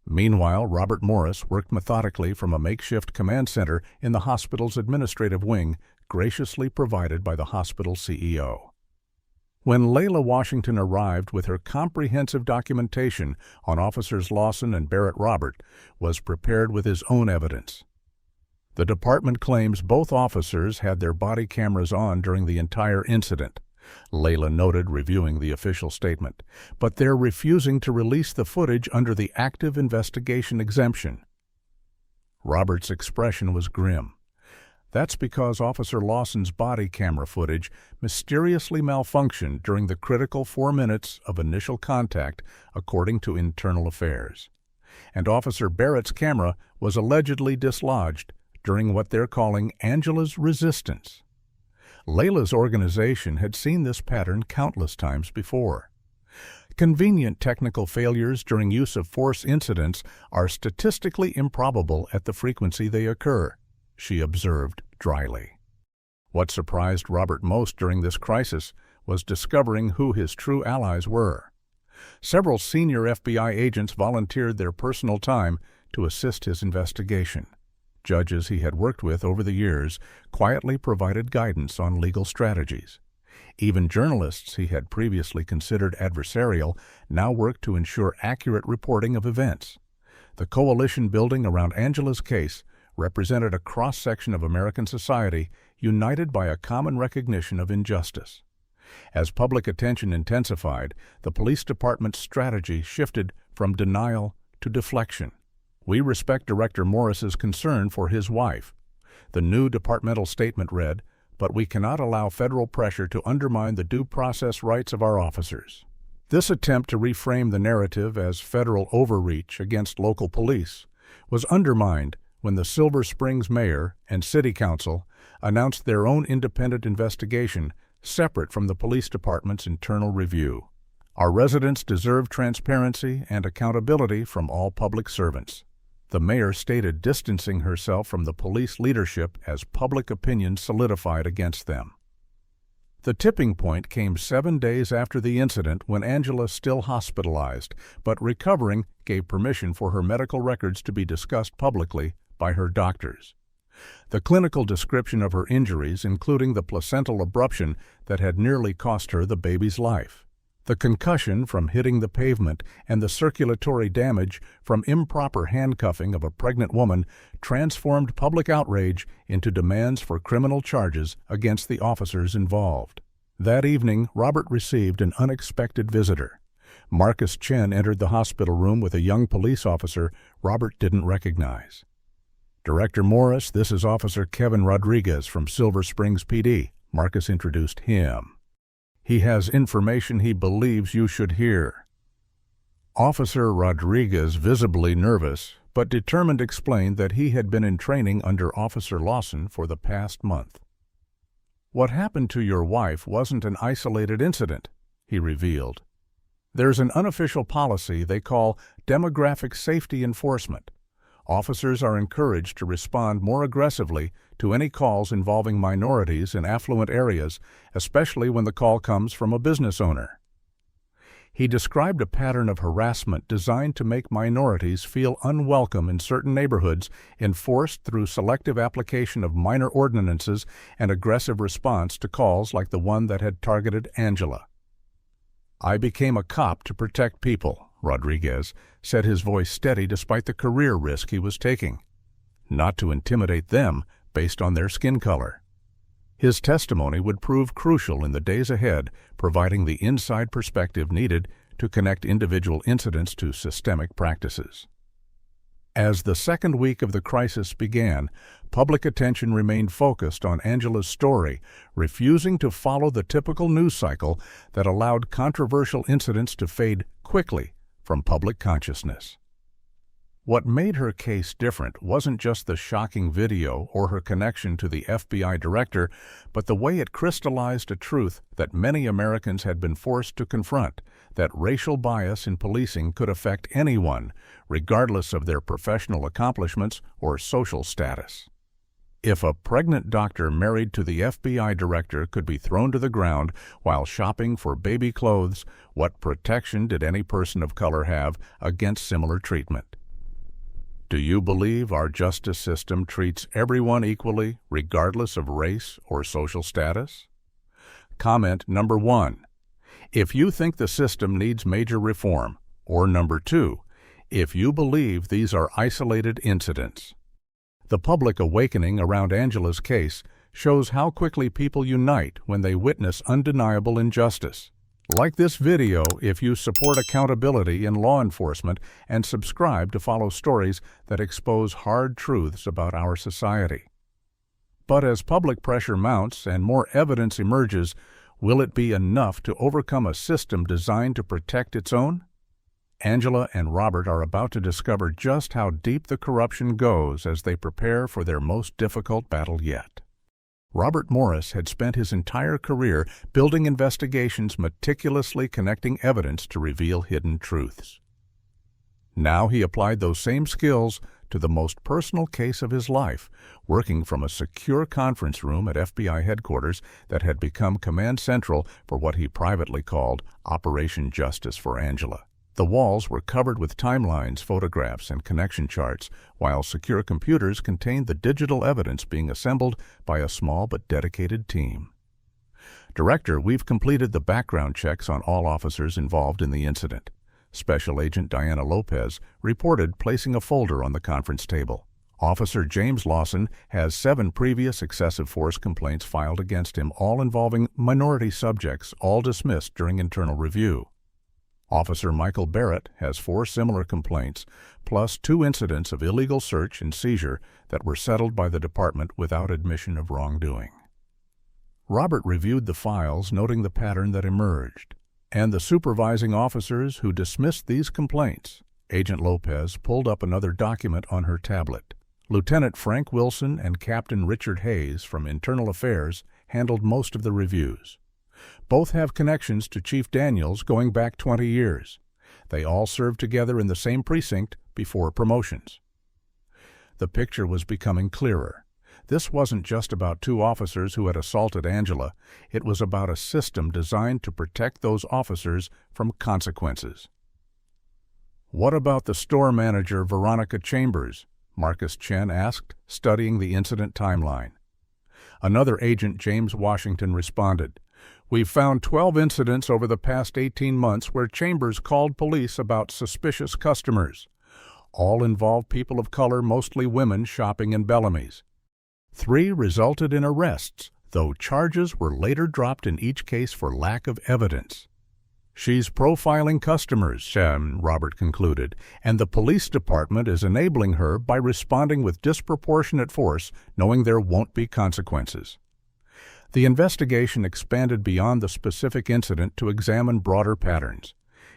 S1: Meanwhile, Robert Morris worked methodically from a makeshift command center in the hospital's administrative wing, graciously provided by the hospital CEO. When Layla Washington arrived with her comprehensive documentation on Officers Lawson and Barrett, Robert was prepared with his own evidence. The department claims both officers had their body cameras on during the entire incident, Layla noted reviewing the official statement, but they're refusing to release the footage under the active investigation exemption. Robert's expression was grim. That's because Officer Lawson's body camera footage mysteriously malfunctioned during the critical 4 minutes of initial contact, according to Internal Affairs. And Officer Barrett's camera was allegedly dislodged during what they're calling Angela's resistance. Layla's organization had seen this pattern countless times before. Convenient technical failures during use of force incidents are statistically improbable at the frequency they occur, she observed dryly. What surprised Robert most during this crisis was discovering who his true allies were. Several senior FBI agents volunteered their personal time to assist his investigation. Judges he had worked with over the years quietly provided guidance on legal strategies. Even journalists he had previously considered adversarial now worked to ensure accurate reporting of events. The coalition building around Angela's case represented a cross-section of American society united by a common recognition of injustice. As public attention intensified, the police department's strategy shifted from denial to deflection. We respect Director Morris's concern for his wife. The new departmental statement read, but we cannot allow federal pressure to undermine the due process rights of our officers. This attempt to reframe the narrative as federal overreach against local police was undermined when the Silver Springs mayor and city council announced their own independent investigation separate from the police department's internal review. Our residents deserve transparency and accountability from all public servants, the mayor stated, distancing herself from the police leadership as public opinion solidified against them. The tipping point came 7 days after the incident when Angela, still hospitalized but recovering, gave permission for her medical records to be discussed publicly by her doctors. The clinical description of her injuries, including the placental abruption that had nearly cost her the baby's life, the concussion from hitting the pavement, and the circulatory damage from improper handcuffing of a pregnant woman, transformed public outrage into demands for criminal charges against the officers involved. That evening, Robert received an unexpected visitor. Marcus Chen entered the hospital room with a young police officer Robert didn't recognize. "Director Morris, this is Officer Kevin Rodriguez from Silver Springs PD," Marcus introduced him. "He has information he believes you should hear." Officer Rodriguez, visibly nervous but determined, explained that he had been in training under Officer Lawson for the past month. "What happened to your wife wasn't an isolated incident," he revealed. "There's an unofficial policy they call demographic safety enforcement. Officers are encouraged to respond more aggressively to any calls involving minorities in affluent areas, especially when the call comes from a business owner." He described a pattern of harassment designed to make minorities feel unwelcome in certain neighborhoods, enforced through selective application of minor ordinances and aggressive response to calls like the one that had targeted Angela. "I became a cop to protect people," Rodriguez said, his voice steady despite the career risk he was taking, "not to intimidate them based on their skin color." His testimony would prove crucial in the days ahead, providing the inside perspective needed to connect individual incidents to systemic practices. As the second week of the crisis began, public attention remained focused on Angela's story, refusing to follow the typical news cycle that allowed controversial incidents to fade quickly from public consciousness. What made her case different wasn't just the shocking video or her connection to the FBI director, but the way it crystallized a truth that many Americans had been forced to confront, that racial bias in policing could affect anyone, regardless of their professional accomplishments or social status. If a pregnant doctor married to the FBI director could be thrown to the ground while shopping for baby clothes, what protection did any person of color have against similar treatment? Do you believe our justice system treats everyone equally, regardless of race or social status? Comment number 1. If you think the system needs major reform, or number 2, if you believe these are isolated incidents. The public awakening around Angela's case shows how quickly people unite when they witness undeniable injustice. Like this video if you support accountability in law enforcement and subscribe to follow stories that expose hard truths about our society. But as public pressure mounts and more evidence emerges, will it be enough to overcome a system designed to protect its own? Angela and Robert are about to discover just how deep the corruption goes as they prepare for their most difficult battle yet. Robert Morris had spent his entire career building investigations meticulously connecting evidence to reveal hidden truths. Now he applied those same skills to the most personal case of his life, working from a secure conference room at FBI headquarters that had become command central for what he privately called Operation Justice for Angela. The walls were covered with timelines, photographs, and connection charts, while secure computers contained the digital evidence being assembled by a small but dedicated team. Director, we've completed the background checks on all officers involved in the incident. Special Agent Diana Lopez reported, placing a folder on the conference table. Officer James Lawson has 7 previous excessive force complaints filed against him, all involving minority subjects, all dismissed during internal review. Officer Michael Barrett has 4 similar complaints, plus 2 incidents of illegal search and seizure that were settled by the department without admission of wrongdoing. Robert reviewed the files, noting the pattern that emerged. And the supervising officers who dismissed these complaints. Agent Lopez pulled up another document on her tablet. Lieutenant Frank Wilson and Captain Richard Hayes from Internal Affairs handled most of the reviews. Both have connections to Chief Daniels going back 20 years. They all served together in the same precinct before promotions. The picture was becoming clearer. This wasn't just about 2 officers who had assaulted Angela. It was about a system designed to protect those officers from consequences. What about the store manager Veronica Chambers? Marcus Chen asked, studying the incident timeline. Another agent, James Washington, responded, "We've found 12 incidents over the past 18 months where Chambers called police about suspicious customers. All involved people of color, mostly women, shopping in Bellamy's. 3 resulted in arrests, though charges were later dropped in each case for lack of evidence. She's profiling customers," Robert concluded, "and the police department is enabling her by responding with disproportionate force, knowing there won't be consequences." The investigation expanded beyond the specific incident to examine broader patterns.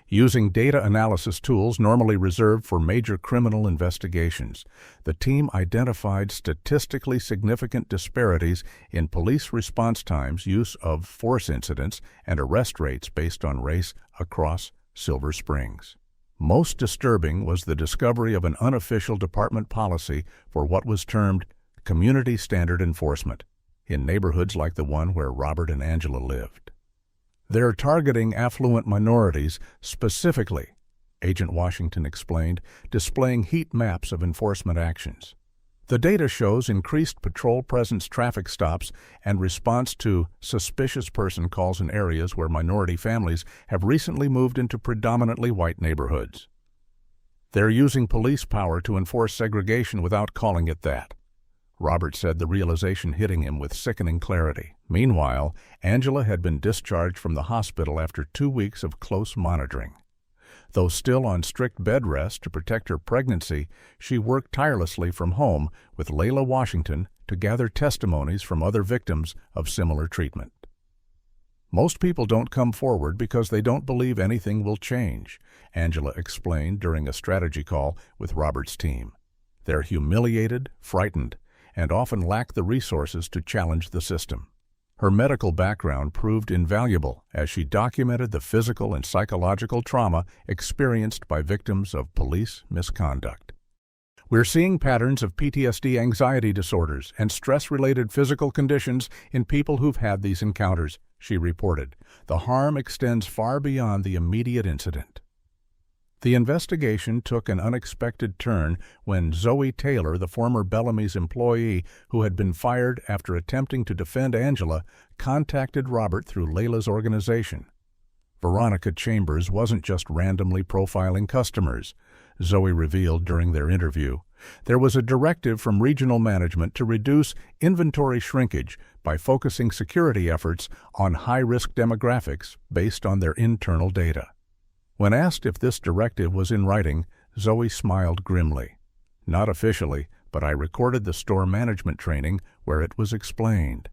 S1: Using data analysis tools normally reserved for major criminal investigations, the team identified statistically significant disparities in police response times, use of force incidents, and arrest rates based on race across Silver Springs. Most disturbing was the discovery of an unofficial department policy for what was termed community standard enforcement in neighborhoods like the one where Robert and Angela lived. "They're targeting affluent minorities specifically," Agent Washington explained, displaying heat maps of enforcement actions. "The data shows increased patrol presence, traffic stops, and response to suspicious person calls in areas where minority families have recently moved into predominantly white neighborhoods. They're using police power to enforce segregation without calling it that." Robert said, the realization hitting him with sickening clarity. Meanwhile, Angela had been discharged from the hospital after 2 weeks of close monitoring. Though still on strict bed rest to protect her pregnancy, she worked tirelessly from home with Layla Washington to gather testimonies from other victims of similar treatment. Most people don't come forward because they don't believe anything will change, Angela explained during a strategy call with Robert's team. They're humiliated, frightened, and often lack the resources to challenge the system. Her medical background proved invaluable as she documented the physical and psychological trauma experienced by victims of police misconduct. We're seeing patterns of PTSD, anxiety disorders, and stress-related physical conditions in people who've had these encounters, she reported. The harm extends far beyond the immediate incident. The investigation took an unexpected turn when Zoe Taylor, the former Bellamy's employee who had been fired after attempting to defend Angela, contacted Robert through Layla's organization. Veronica Chambers wasn't just randomly profiling customers, Zoe revealed during their interview. There was a directive from regional management to reduce inventory shrinkage by focusing security efforts on high-risk demographics based on their internal data. When asked if this directive was in writing, Zoe smiled grimly. Not officially, but I recorded the store management training where it was explained.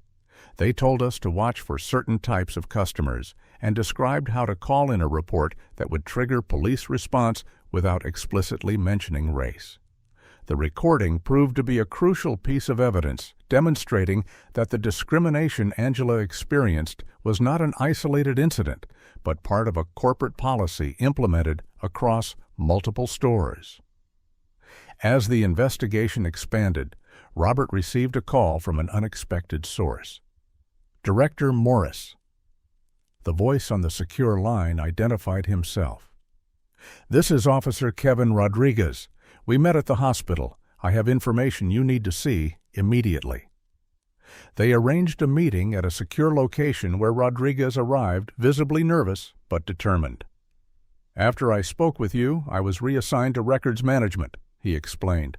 S1: They told us to watch for certain types of customers and described how to call in a report that would trigger police response without explicitly mentioning race. The recording proved to be a crucial piece of evidence demonstrating that the discrimination Angela experienced was not an isolated incident, but part of a corporate policy implemented across multiple stores. As the investigation expanded, Robert received a call from an unexpected source. Director Morris. The voice on the secure line identified himself. "This is Officer Kevin Rodriguez. We met at the hospital. I have information you need to see immediately." They arranged a meeting at a secure location where Rodriguez arrived, visibly nervous but determined. "After I spoke with you, I was reassigned to records management," he explained.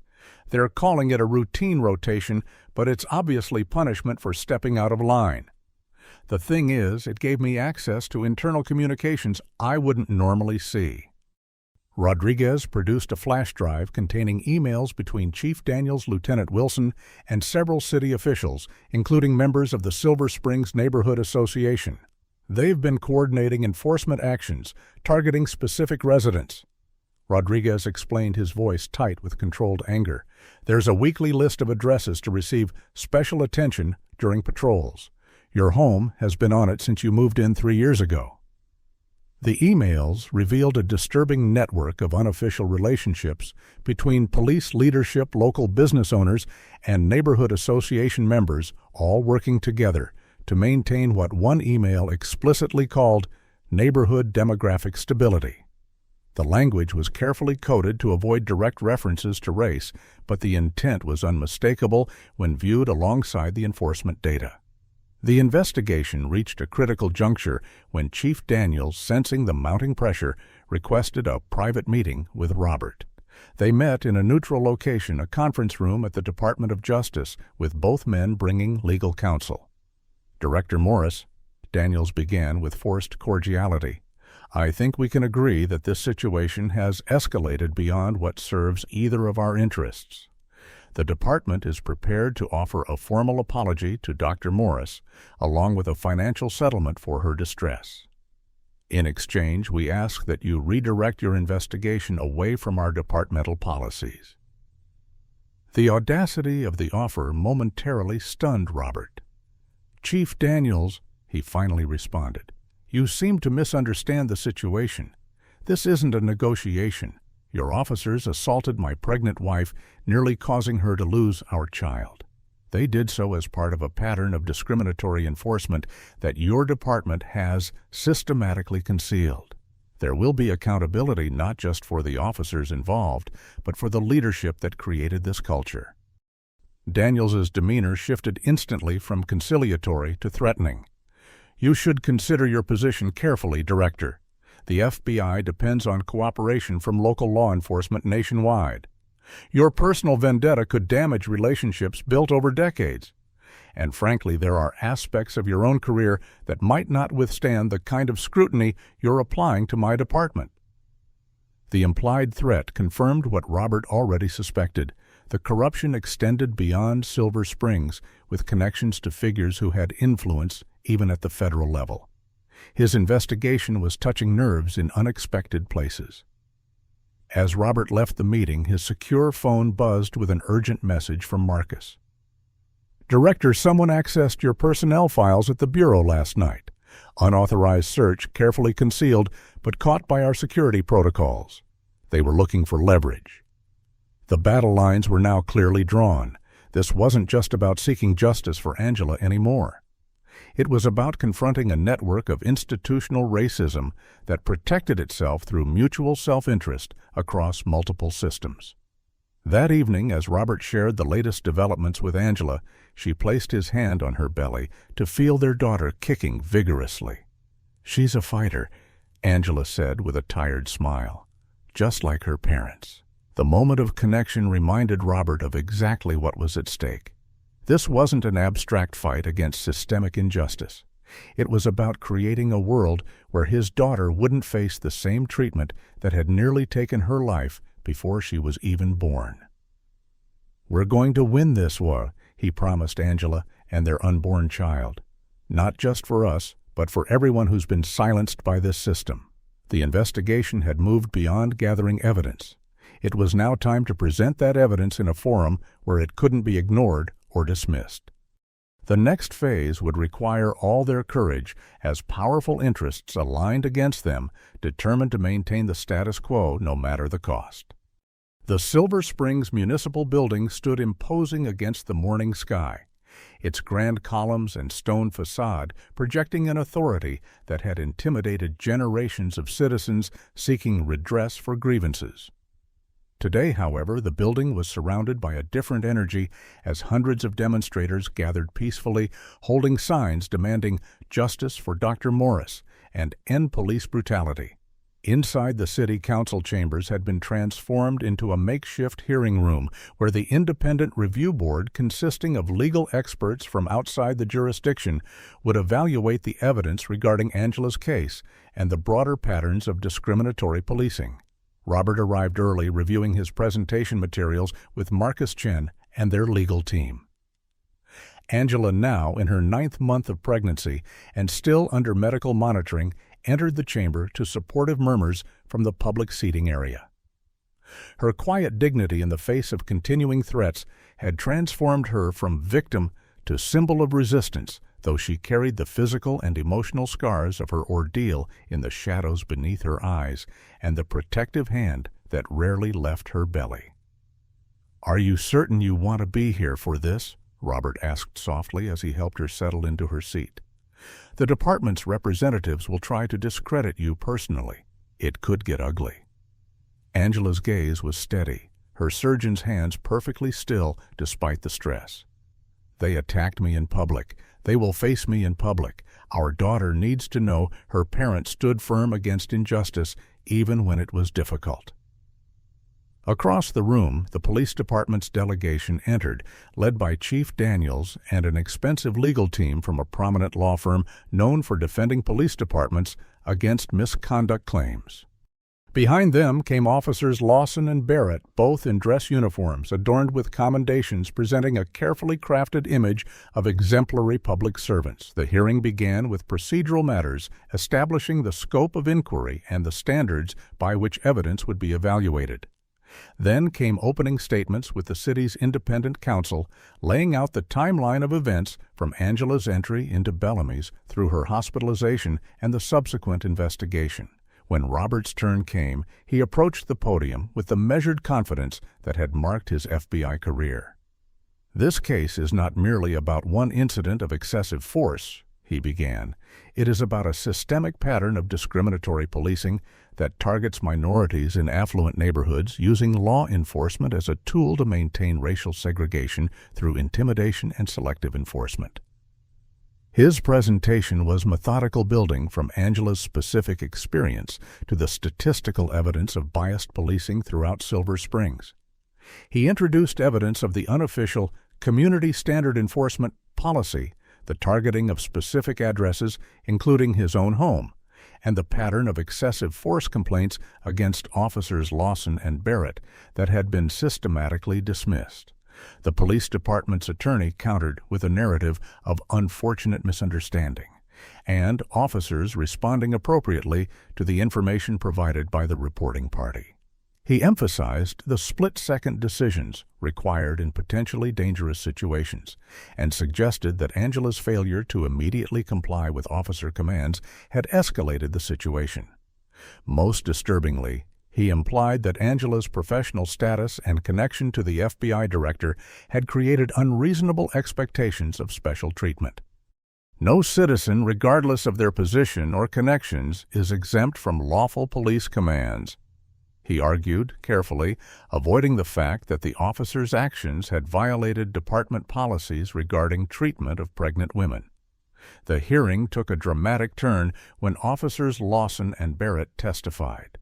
S1: "They're calling it a routine rotation, but it's obviously punishment for stepping out of line. The thing is, it gave me access to internal communications I wouldn't normally see." Rodriguez produced a flash drive containing emails between Chief Daniels, Lieutenant Wilson, and several city officials, including members of the Silver Springs Neighborhood Association. They've been coordinating enforcement actions, targeting specific residents. Rodriguez explained, his voice tight with controlled anger. "There's a weekly list of addresses to receive special attention during patrols. Your home has been on it since you moved in 3 years ago." The emails revealed a disturbing network of unofficial relationships between police leadership, local business owners, and neighborhood association members, all working together to maintain what one email explicitly called neighborhood demographic stability. The language was carefully coded to avoid direct references to race, but the intent was unmistakable when viewed alongside the enforcement data. The investigation reached a critical juncture when Chief Daniels, sensing the mounting pressure, requested a private meeting with Robert. They met in a neutral location, a conference room at the Department of Justice, with both men bringing legal counsel. "Director Morris," Daniels began with forced cordiality, "I think we can agree that this situation has escalated beyond what serves either of our interests. The department is prepared to offer a formal apology to Dr. Morris, along with a financial settlement for her distress. In exchange, we ask that you redirect your investigation away from our departmental policies." The audacity of the offer momentarily stunned Robert. "Chief Daniels," he finally responded, "you seem to misunderstand the situation. This isn't a negotiation. Your officers assaulted my pregnant wife, nearly causing her to lose our child. They did so as part of a pattern of discriminatory enforcement that your department has systematically concealed. There will be accountability not just for the officers involved, but for the leadership that created this culture." Daniels's demeanor shifted instantly from conciliatory to threatening. "You should consider your position carefully, Director. The FBI depends on cooperation from local law enforcement nationwide. Your personal vendetta could damage relationships built over decades. And frankly, there are aspects of your own career that might not withstand the kind of scrutiny you're applying to my department." The implied threat confirmed what Robert already suspected. The corruption extended beyond Silver Springs, with connections to figures who had influence even at the federal level. His investigation was touching nerves in unexpected places. As Robert left the meeting, his secure phone buzzed with an urgent message from Marcus. "Director, someone accessed your personnel files at the Bureau last night. Unauthorized search, carefully concealed, but caught by our security protocols. They were looking for leverage." The battle lines were now clearly drawn. This wasn't just about seeking justice for Angela anymore. It was about confronting a network of institutional racism that protected itself through mutual self-interest across multiple systems. That evening, as Robert shared the latest developments with Angela, she placed his hand on her belly to feel their daughter kicking vigorously. "She's a fighter," Angela said with a tired smile, "just like her parents." The moment of connection reminded Robert of exactly what was at stake. This wasn't an abstract fight against systemic injustice. It was about creating a world where his daughter wouldn't face the same treatment that had nearly taken her life before she was even born. "We're going to win this war," he promised Angela and their unborn child. "Not just for us, but for everyone who's been silenced by this system." The investigation had moved beyond gathering evidence. It was now time to present that evidence in a forum where it couldn't be ignored or dismissed. The next phase would require all their courage as powerful interests aligned against them, determined to maintain the status quo no matter the cost. The Silver Springs Municipal Building stood imposing against the morning sky, its grand columns and stone facade projecting an authority that had intimidated generations of citizens seeking redress for grievances. Today, however, the building was surrounded by a different energy as hundreds of demonstrators gathered peacefully, holding signs demanding justice for Dr. Morris and end police brutality. Inside, the city council chambers had been transformed into a makeshift hearing room where the independent review board, consisting of legal experts from outside the jurisdiction, would evaluate the evidence regarding Angela's case and the broader patterns of discriminatory policing. Robert arrived early, reviewing his presentation materials with Marcus Chen and their legal team. Angela, now in her 9th month of pregnancy and still under medical monitoring, entered the chamber to supportive murmurs from the public seating area. Her quiet dignity in the face of continuing threats had transformed her from victim to symbol of resistance, though she carried the physical and emotional scars of her ordeal in the shadows beneath her eyes and the protective hand that rarely left her belly. "Are you certain you want to be here for this?" Robert asked softly as he helped her settle into her seat. "The department's representatives will try to discredit you personally. It could get ugly." Angela's gaze was steady, her surgeon's hands perfectly still despite the stress. "They attacked me in public. They will face me in public. Our daughter needs to know her parents stood firm against injustice, even when it was difficult." Across the room, the police department's delegation entered, led by Chief Daniels and an expensive legal team from a prominent law firm known for defending police departments against misconduct claims. Behind them came Officers Lawson and Barrett, both in dress uniforms adorned with commendations presenting a carefully crafted image of exemplary public servants. The hearing began with procedural matters, establishing the scope of inquiry and the standards by which evidence would be evaluated. Then came opening statements with the city's independent counsel, laying out the timeline of events from Angela's entry into Bellamy's through her hospitalization and the subsequent investigation. When Robert's turn came, he approached the podium with the measured confidence that had marked his FBI career. "This case is not merely about one incident of excessive force," he began. "It is about a systemic pattern of discriminatory policing that targets minorities in affluent neighborhoods, using law enforcement as a tool to maintain racial segregation through intimidation and selective enforcement." His presentation was methodical, building from Angela's specific experience to the statistical evidence of biased policing throughout Silver Springs. He introduced evidence of the unofficial community standard enforcement policy, the targeting of specific addresses, including his own home, and the pattern of excessive force complaints against Officers Lawson and Barrett that had been systematically dismissed. The police department's attorney countered with a narrative of unfortunate misunderstanding. and officers responding appropriately to the information provided by the reporting party. He emphasized the split-second decisions required in potentially dangerous situations and suggested that Angela's failure to immediately comply with officer commands had escalated the situation. Most disturbingly, he implied that Angela's professional status and connection to the FBI director had created unreasonable expectations of special treatment. No citizen, regardless of their position or connections, is exempt from lawful police commands, he argued carefully, avoiding the fact that the officer's actions had violated department policies regarding treatment of pregnant women. The hearing took a dramatic turn when Officers Lawson and Barrett testified.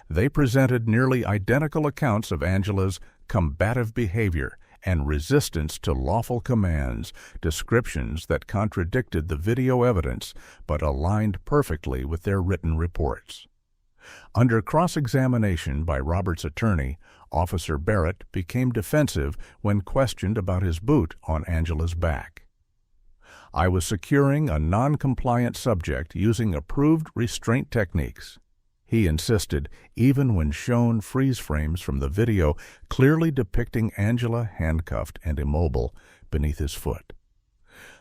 S1: They presented nearly identical accounts of Angela's combative behavior and resistance to lawful commands, descriptions that contradicted the video evidence but aligned perfectly with their written reports. Under cross-examination by Robert's attorney, Officer Barrett became defensive when questioned about his boot on Angela's back. "I was securing a non-compliant subject using approved restraint techniques," he insisted, even when shown freeze frames from the video clearly depicting Angela handcuffed and immobile beneath his foot.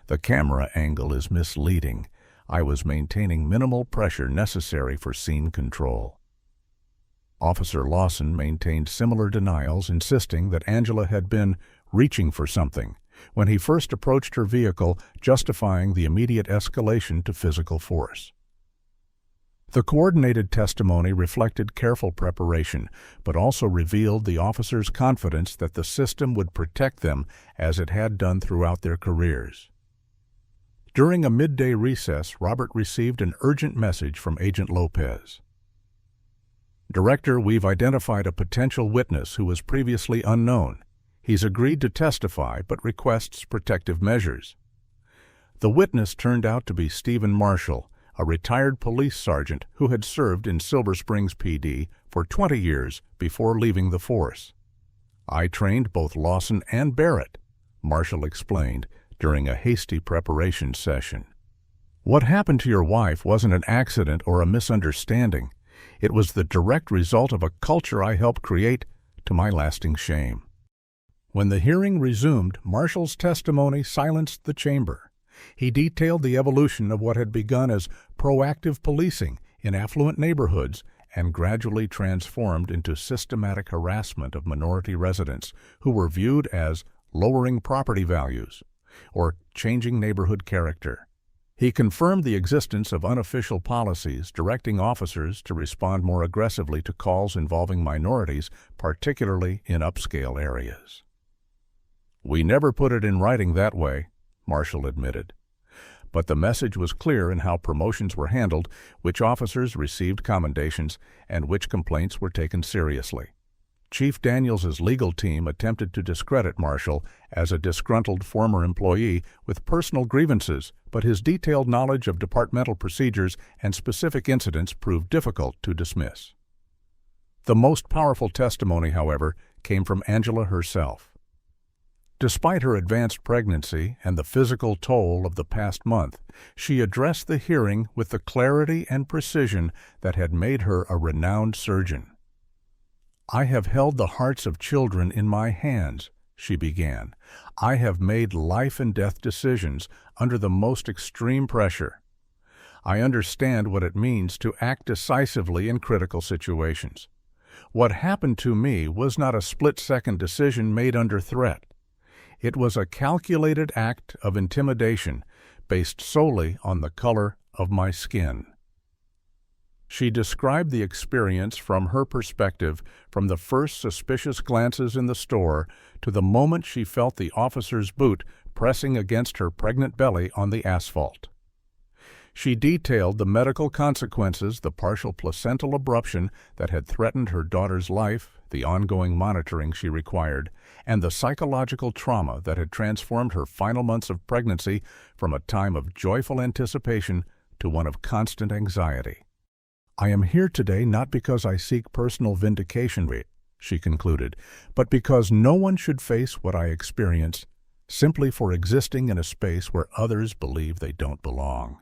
S1: "The camera angle is misleading. I was maintaining minimal pressure necessary for scene control." Officer Lawson maintained similar denials, insisting that Angela had been reaching for something when he first approached her vehicle, justifying the immediate escalation to physical force. The coordinated testimony reflected careful preparation, but also revealed the officers' confidence that the system would protect them as it had done throughout their careers. During a midday recess, Robert received an urgent message from Agent Lopez. "Director, we've identified a potential witness who was previously unknown. He's agreed to testify but requests protective measures." The witness turned out to be Stephen Marshall, a retired police sergeant who had served in Silver Springs PD for 20 years before leaving the force. "I trained both Lawson and Barrett," Marshall explained during a hasty preparation session. "What happened to your wife wasn't an accident or a misunderstanding. It was the direct result of a culture I helped create, to my lasting shame." When the hearing resumed, Marshall's testimony silenced the chamber. He detailed the evolution of what had begun as proactive policing in affluent neighborhoods and gradually transformed into systematic harassment of minority residents who were viewed as lowering property values or changing neighborhood character. He confirmed the existence of unofficial policies directing officers to respond more aggressively to calls involving minorities, particularly in upscale areas. "We never put it in writing that way," Marshall admitted. But the message was clear in how promotions were handled, which officers received commendations, and which complaints were taken seriously. Chief Daniels's legal team attempted to discredit Marshall as a disgruntled former employee with personal grievances, but his detailed knowledge of departmental procedures and specific incidents proved difficult to dismiss. The most powerful testimony, however, came from Angela herself. Despite her advanced pregnancy and the physical toll of the past month, she addressed the hearing with the clarity and precision that had made her a renowned surgeon. "I have held the hearts of children in my hands," she began. "I have made life and death decisions under the most extreme pressure. I understand what it means to act decisively in critical situations. What happened to me was not a split-second decision made under threat. It was a calculated act of intimidation based solely on the color of my skin." She described the experience from her perspective, from the first suspicious glances in the store to the moment she felt the officer's boot pressing against her pregnant belly on the asphalt. She detailed the medical consequences, the partial placental abruption that had threatened her daughter's life, the ongoing monitoring she required, and the psychological trauma that had transformed her final months of pregnancy from a time of joyful anticipation to one of constant anxiety. "I am here today not because I seek personal vindication," she concluded, "but because no one should face what I experienced simply for existing in a space where others believe they don't belong."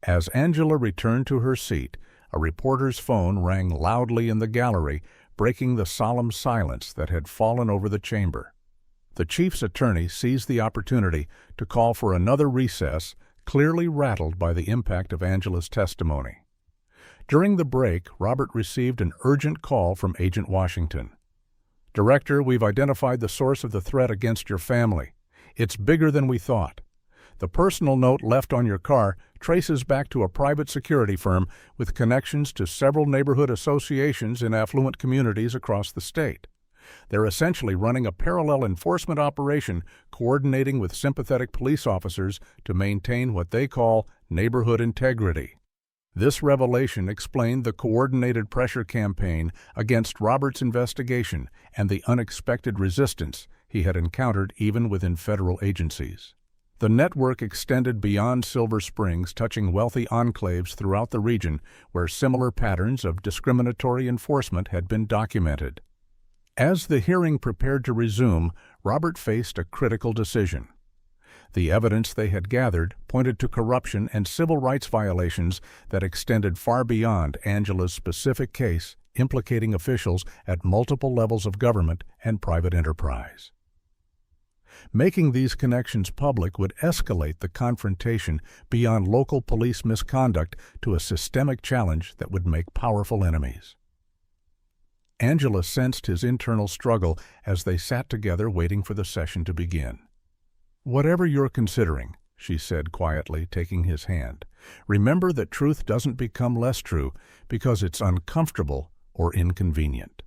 S1: As Angela returned to her seat, a reporter's phone rang loudly in the gallery, breaking the solemn silence that had fallen over the chamber. The chief's attorney seized the opportunity to call for another recess, clearly rattled by the impact of Angela's testimony. During the break, Robert received an urgent call from Agent Washington. "Director, we've identified the source of the threat against your family. It's bigger than we thought. The personal note left on your car traces back to a private security firm with connections to several neighborhood associations in affluent communities across the state. They're essentially running a parallel enforcement operation, coordinating with sympathetic police officers to maintain what they call neighborhood integrity." This revelation explained the coordinated pressure campaign against Robert's investigation and the unexpected resistance he had encountered even within federal agencies. The network extended beyond Silver Springs, touching wealthy enclaves throughout the region where similar patterns of discriminatory enforcement had been documented. As the hearing prepared to resume, Robert faced a critical decision. The evidence they had gathered pointed to corruption and civil rights violations that extended far beyond Angela's specific case, implicating officials at multiple levels of government and private enterprise. Making these connections public would escalate the confrontation beyond local police misconduct to a systemic challenge that would make powerful enemies. Angela sensed his internal struggle as they sat together waiting for the session to begin. "Whatever you're considering," she said quietly, taking his hand, "remember that truth doesn't become less true because it's uncomfortable or inconvenient.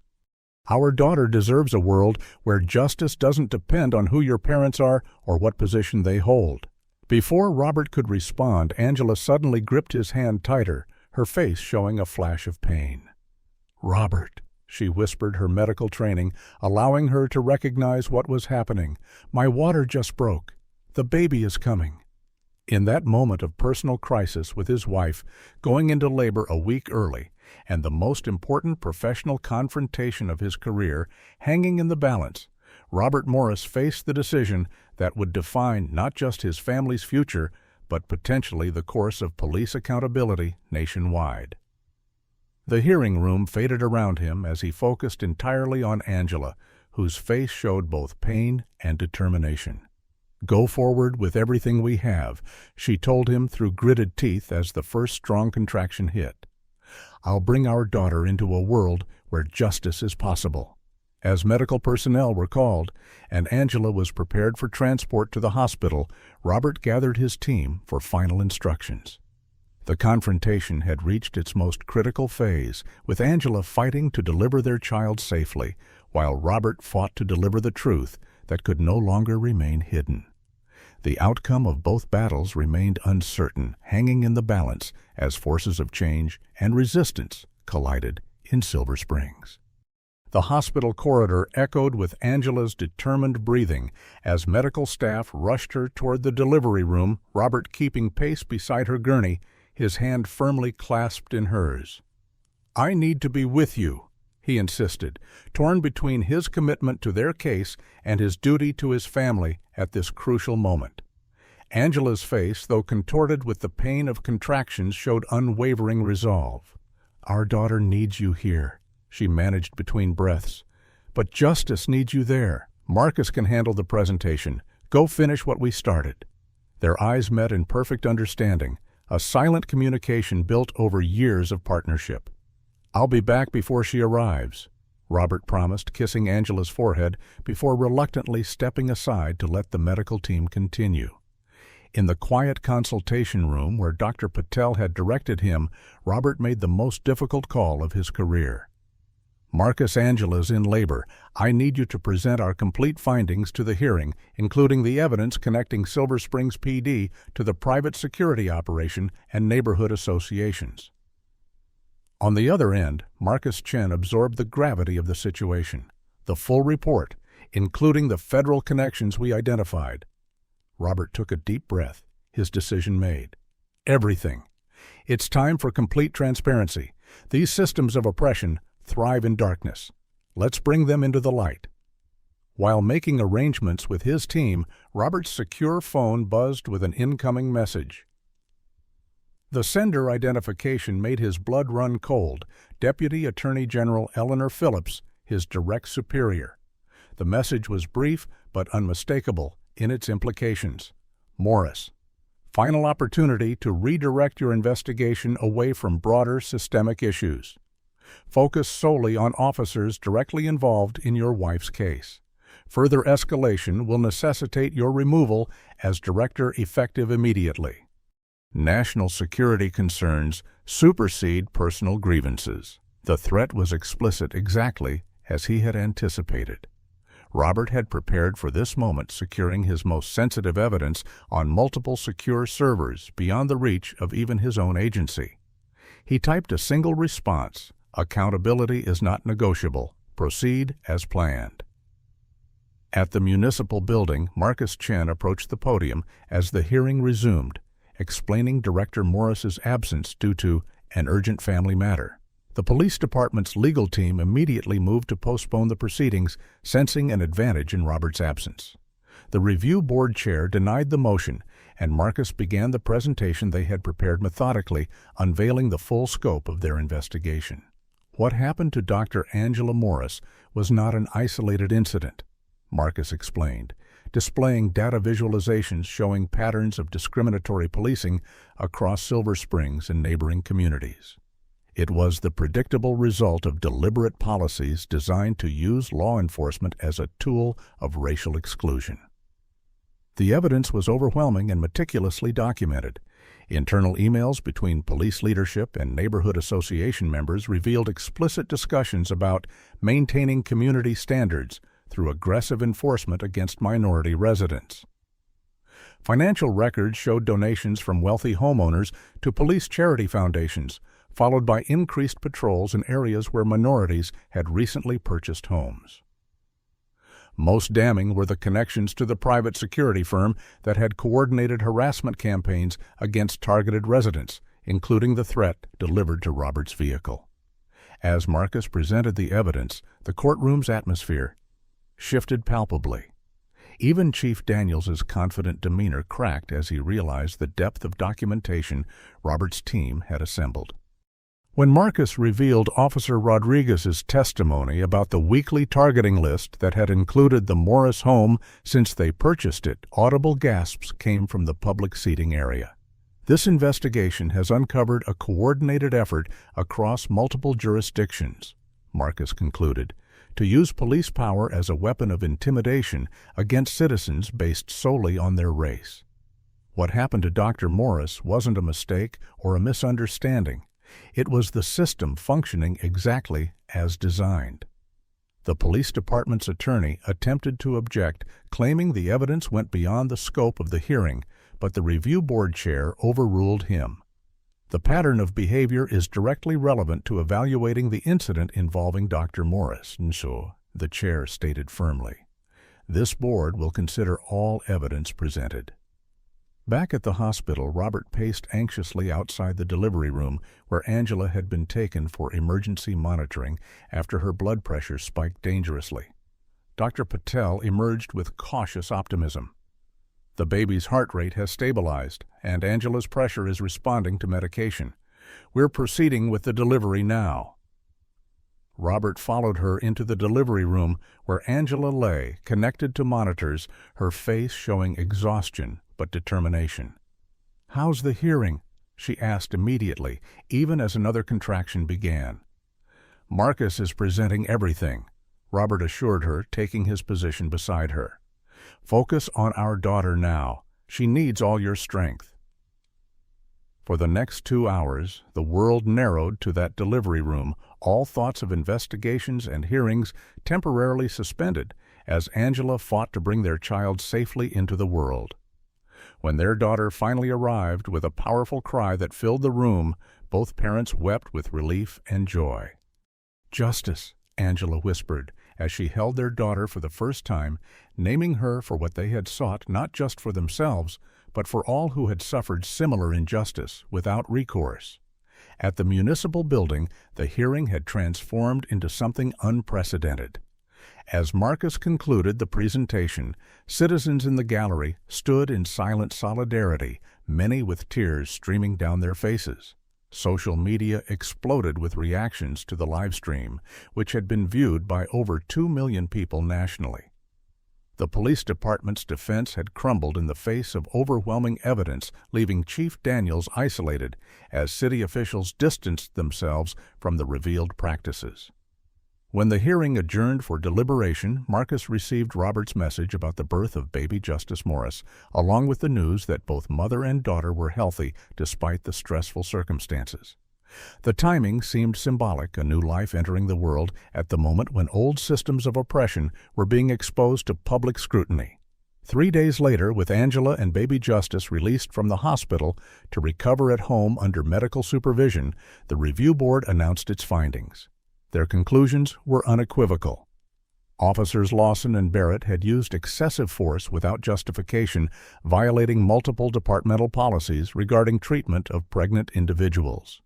S1: Our daughter deserves a world where justice doesn't depend on who your parents are or what position they hold." Before Robert could respond, Angela suddenly gripped his hand tighter, her face showing a flash of pain. "Robert," she whispered, her medical training allowing her to recognize what was happening, "my water just broke. The baby is coming." In that moment of personal crisis with his wife, going into labor a week early, and the most important professional confrontation of his career hanging in the balance, Robert Morris faced the decision that would define not just his family's future, but potentially the course of police accountability nationwide. The hearing room faded around him as he focused entirely on Angela, whose face showed both pain and determination. "Go forward with everything we have," she told him through gritted teeth as the first strong contraction hit. "I'll bring our daughter into a world where justice is possible." As medical personnel were called, and Angela was prepared for transport to the hospital, Robert gathered his team for final instructions. The confrontation had reached its most critical phase, with Angela fighting to deliver their child safely, while Robert fought to deliver the truth that could no longer remain hidden. The outcome of both battles remained uncertain, hanging in the balance as forces of change and resistance collided in Silver Springs. The hospital corridor echoed with Angela's determined breathing as medical staff rushed her toward the delivery room, Robert keeping pace beside her gurney, his hand firmly clasped in hers. "I need to be with you," he insisted, torn between his commitment to their case and his duty to his family at this crucial moment. Angela's face, though contorted with the pain of contractions, showed unwavering resolve. "Our daughter needs you here," she managed between breaths. "But justice needs you there. Marcus can handle the presentation. Go finish what we started." Their eyes met in perfect understanding, a silent communication built over years of partnership. "I'll be back before she arrives," Robert promised, kissing Angela's forehead before reluctantly stepping aside to let the medical team continue. In the quiet consultation room where Dr. Patel had directed him, Robert made the most difficult call of his career. "Marcus, Angela's in labor. I need you to present our complete findings to the hearing, including the evidence connecting Silver Springs PD to the private security operation and neighborhood associations." On the other end, Marcus Chen absorbed the gravity of the situation. "The full report, including the federal connections we identified." Robert took a deep breath, his decision made. "Everything. It's time for complete transparency. These systems of oppression thrive in darkness. Let's bring them into the light." While making arrangements with his team, Robert's secure phone buzzed with an incoming message. The sender identification made his blood run cold. Deputy Attorney General Eleanor Phillips, his direct superior. The message was brief but unmistakable in its implications. Morris, final opportunity to redirect your investigation away from broader systemic issues. Focus solely on officers directly involved in your wife's case. Further escalation will necessitate your removal as director effective immediately. National security concerns supersede personal grievances. The threat was explicit exactly as he had anticipated. Robert had prepared for this moment, securing his most sensitive evidence on multiple secure servers beyond the reach of even his own agency. He typed a single response: "Accountability is not negotiable. Proceed as planned." At the municipal building, Marcus Chen approached the podium as the hearing resumed, explaining Director Morris's absence due to an urgent family matter. The police department's legal team immediately moved to postpone the proceedings, sensing an advantage in Robert's absence. The review board chair denied the motion, and Marcus began the presentation they had prepared methodically, unveiling the full scope of their investigation. What happened to Dr. Angela Morris was not an isolated incident, Marcus explained, displaying data visualizations showing patterns of discriminatory policing across Silver Springs and neighboring communities. It was the predictable result of deliberate policies designed to use law enforcement as a tool of racial exclusion. The evidence was overwhelming and meticulously documented. Internal emails between police leadership and neighborhood association members revealed explicit discussions about maintaining community standards through aggressive enforcement against minority residents. Financial records showed donations from wealthy homeowners to police charity foundations, followed by increased patrols in areas where minorities had recently purchased homes. Most damning were the connections to the private security firm that had coordinated harassment campaigns against targeted residents, including the threat delivered to Robert's vehicle. As Marcus presented the evidence, the courtroom's atmosphere shifted palpably. Even Chief Daniels's confident demeanor cracked as he realized the depth of documentation Robert's team had assembled. When Marcus revealed Officer Rodriguez's testimony about the weekly targeting list that had included the Morris home since they purchased it, audible gasps came from the public seating area. This investigation has uncovered a coordinated effort across multiple jurisdictions, Marcus concluded, to use police power as a weapon of intimidation against citizens based solely on their race. What happened to Dr. Morris wasn't a mistake or a misunderstanding. It was the system functioning exactly as designed. The police department's attorney attempted to object, claiming the evidence went beyond the scope of the hearing, but the review board chair overruled him. The pattern of behavior is directly relevant to evaluating the incident involving Dr. Morris, and so the chair stated firmly. This board will consider all evidence presented. Back at the hospital, Robert paced anxiously outside the delivery room where Angela had been taken for emergency monitoring after her blood pressure spiked dangerously. Dr. Patel emerged with cautious optimism. The baby's heart rate has stabilized, and Angela's pressure is responding to medication. We're proceeding with the delivery now. Robert followed her into the delivery room where Angela lay, connected to monitors, her face showing exhaustion but determination. "How's the hearing?" she asked immediately, even as another contraction began. "Marcus is presenting everything," Robert assured her, taking his position beside her. "Focus on our daughter now. She needs all your strength." For the next 2 hours, the world narrowed to that delivery room, all thoughts of investigations and hearings temporarily suspended as Angela fought to bring their child safely into the world. When their daughter finally arrived with a powerful cry that filled the room, both parents wept with relief and joy. "Justice," Angela whispered as she held their daughter for the first time, naming her for what they had sought not just for themselves, but for all who had suffered similar injustice without recourse. At the municipal building, the hearing had transformed into something unprecedented. As Marcus concluded the presentation, citizens in the gallery stood in silent solidarity, many with tears streaming down their faces. Social media exploded with reactions to the live stream, which had been viewed by over 2 million people nationally. The police department's defense had crumbled in the face of overwhelming evidence, leaving Chief Daniels isolated as city officials distanced themselves from the revealed practices. When the hearing adjourned for deliberation, Marcus received Robert's message about the birth of baby Justice Morris, along with the news that both mother and daughter were healthy despite the stressful circumstances. The timing seemed symbolic, a new life entering the world at the moment when old systems of oppression were being exposed to public scrutiny. 3 days later, with Angela and baby Justice released from the hospital to recover at home under medical supervision, the review board announced its findings. Their conclusions were unequivocal. Officers Lawson and Barrett had used excessive force without justification, violating multiple departmental policies regarding treatment of pregnant individuals.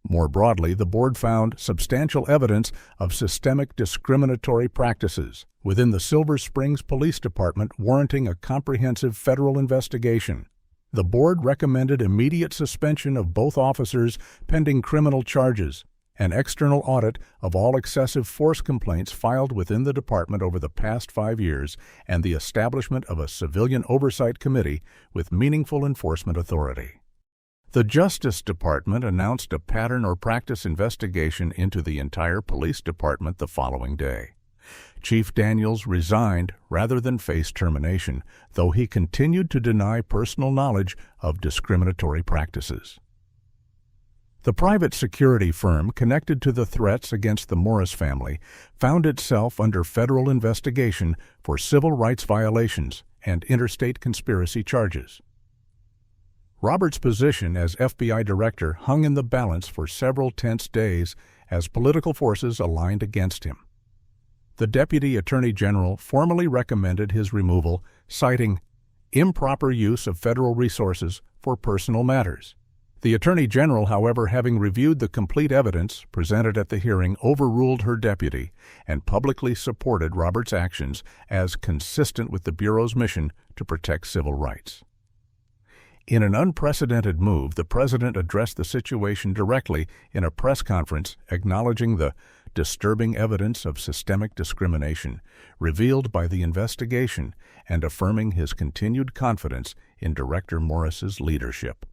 S1: More broadly, the board found substantial evidence of systemic discriminatory practices within the Silver Springs Police Department warranting a comprehensive federal investigation. The board recommended immediate suspension of both officers pending criminal charges, an external audit of all excessive force complaints filed within the department over the past 5 years, and the establishment of a civilian oversight committee with meaningful enforcement authority. The Justice Department announced a pattern or practice investigation into the entire police department the following day. Chief Daniels resigned rather than face termination, though he continued to deny personal knowledge of discriminatory practices. The private security firm connected to the threats against the Morris family found itself under federal investigation for civil rights violations and interstate conspiracy charges. Robert's position as FBI director hung in the balance for several tense days as political forces aligned against him. The Deputy Attorney General formally recommended his removal, citing improper use of federal resources for personal matters. The Attorney General, however, having reviewed the complete evidence presented at the hearing, overruled her deputy and publicly supported Robert's actions as consistent with the Bureau's mission to protect civil rights. In an unprecedented move, the president addressed the situation directly in a press conference, acknowledging the disturbing evidence of systemic discrimination revealed by the investigation and affirming his continued confidence in Director Morris's leadership.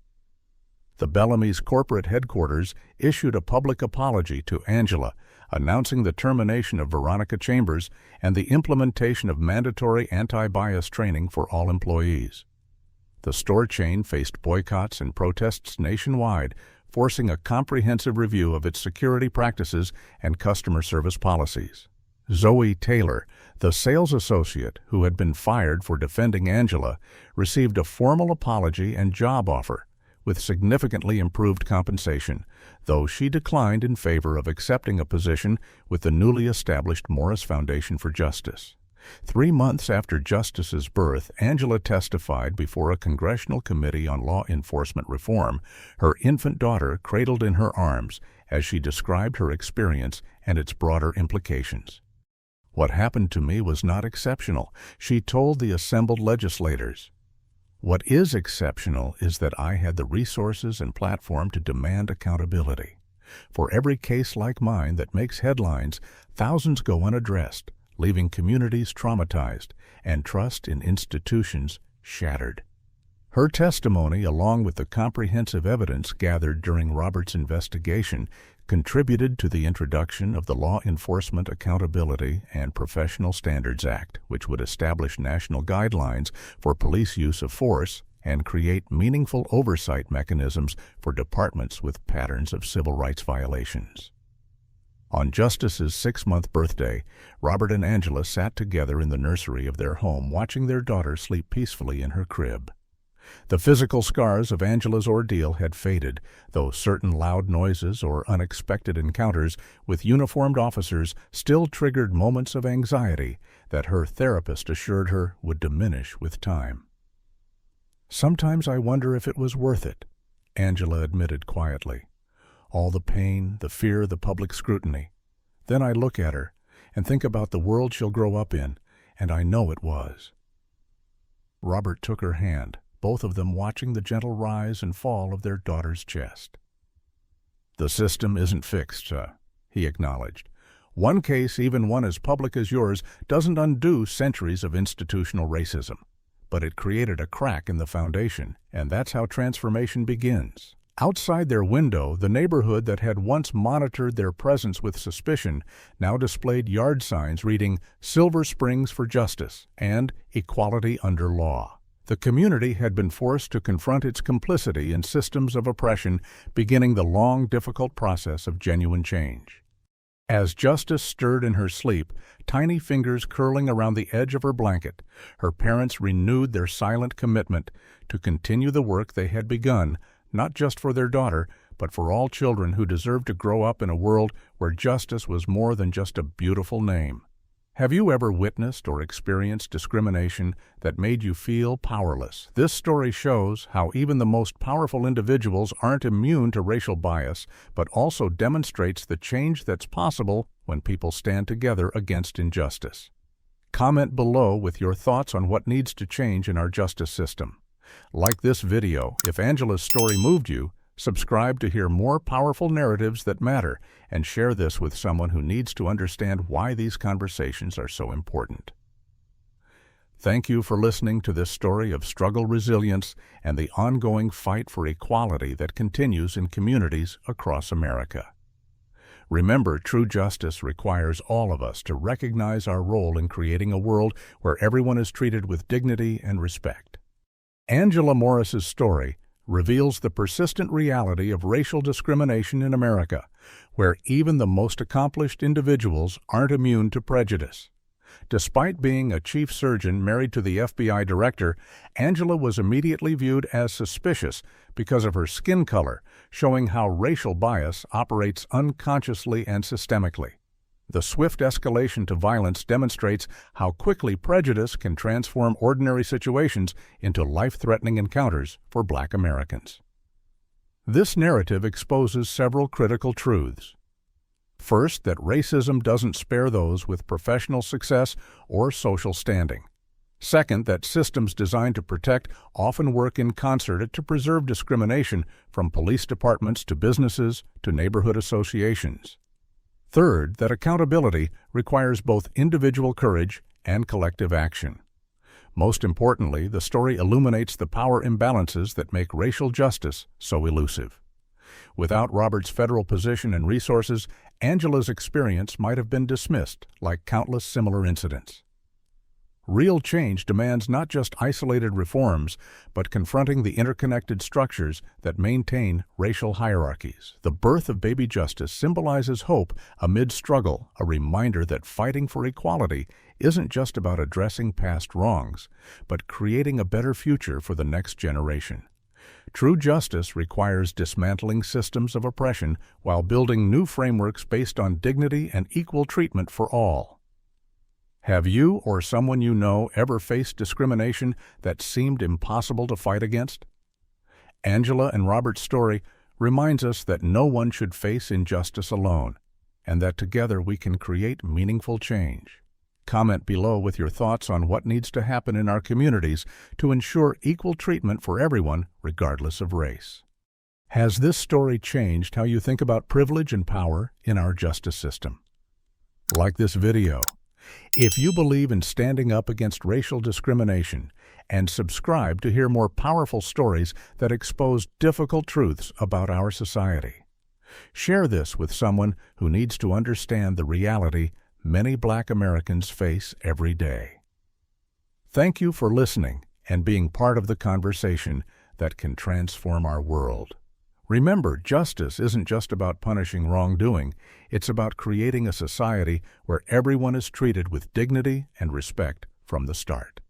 S1: The Bellamy's corporate headquarters issued a public apology to Angela, announcing the termination of Veronica Chambers and the implementation of mandatory anti-bias training for all employees. The store chain faced boycotts and protests nationwide, forcing a comprehensive review of its security practices and customer service policies. Zoe Taylor, the sales associate who had been fired for defending Angela, received a formal apology and job offer, with significantly improved compensation, though she declined in favor of accepting a position with the newly established Morris Foundation for Justice. 3 months after Justice's birth, Angela testified before a congressional committee on law enforcement reform, her infant daughter cradled in her arms, as she described her experience and its broader implications. "What happened to me was not exceptional," she told the assembled legislators. "What is exceptional is that I had the resources and platform to demand accountability. For every case like mine that makes headlines, thousands go unaddressed, leaving communities traumatized and trust in institutions shattered." Her testimony, along with the comprehensive evidence gathered during Robert's investigation, contributed to the introduction of the Law Enforcement Accountability and Professional Standards Act, which would establish national guidelines for police use of force and create meaningful oversight mechanisms for departments with patterns of civil rights violations. On Justice's 6-month birthday, Robert and Angela sat together in the nursery of their home, watching their daughter sleep peacefully in her crib. The physical scars of Angela's ordeal had faded, though certain loud noises or unexpected encounters with uniformed officers still triggered moments of anxiety that her therapist assured her would diminish with time. "Sometimes I wonder if it was worth it," Angela admitted quietly. "All the pain, the fear, the public scrutiny. Then I look at her, and think about the world she'll grow up in, and I know it was." Robert took her hand, both of them watching the gentle rise and fall of their daughter's chest. "The system isn't fixed, he acknowledged. "One case, even one as public as yours, doesn't undo centuries of institutional racism. But it created a crack in the foundation, and that's how transformation begins." Outside their window, the neighborhood that had once monitored their presence with suspicion now displayed yard signs reading "Silver Springs for Justice" and "Equality under Law." The community had been forced to confront its complicity in systems of oppression, beginning the long, difficult process of genuine change. As Justice stirred in her sleep, tiny fingers curling around the edge of her blanket, her parents renewed their silent commitment to continue the work they had begun, not just for their daughter, but for all children who deserve to grow up in a world where justice was more than just a beautiful name. Have you ever witnessed or experienced discrimination that made you feel powerless? This story shows how even the most powerful individuals aren't immune to racial bias, but also demonstrates the change that's possible when people stand together against injustice. Comment below with your thoughts on what needs to change in our justice system. Like this video if Angela's story moved you, subscribe to hear more powerful narratives that matter, and share this with someone who needs to understand why these conversations are so important. Thank you for listening to this story of struggle, resilience, and the ongoing fight for equality that continues in communities across America. Remember, true justice requires all of us to recognize our role in creating a world where everyone is treated with dignity and respect. Angela Morris's story reveals the persistent reality of racial discrimination in America, where even the most accomplished individuals aren't immune to prejudice. Despite being a chief surgeon married to the FBI director, Angela was immediately viewed as suspicious because of her skin color, showing how racial bias operates unconsciously and systemically. The swift escalation to violence demonstrates how quickly prejudice can transform ordinary situations into life-threatening encounters for Black Americans. This narrative exposes several critical truths. First, that racism doesn't spare those with professional success or social standing. Second, that systems designed to protect often work in concert to preserve discrimination, from police departments to businesses to neighborhood associations. Third, that accountability requires both individual courage and collective action. Most importantly, the story illuminates the power imbalances that make racial justice so elusive. Without Robert's federal position and resources, Angela's experience might have been dismissed, like countless similar incidents. Real change demands not just isolated reforms, but confronting the interconnected structures that maintain racial hierarchies. The birth of baby justice symbolizes hope amid struggle, a reminder that fighting for equality isn't just about addressing past wrongs, but creating a better future for the next generation. True justice requires dismantling systems of oppression while building new frameworks based on dignity and equal treatment for all. Have you or someone you know ever faced discrimination that seemed impossible to fight against? Angela and Robert's story reminds us that no one should face injustice alone, and that together we can create meaningful change. Comment below with your thoughts on what needs to happen in our communities to ensure equal treatment for everyone, regardless of race. Has this story changed how you think about privilege and power in our justice system? Like this video if you believe in standing up against racial discrimination, and subscribe to hear more powerful stories that expose difficult truths about our society. Share this with someone who needs to understand the reality many Black Americans face every day. Thank you for listening and being part of the conversation that can transform our world. Remember, justice isn't just about punishing wrongdoing, it's about creating a society where everyone is treated with dignity and respect from the start.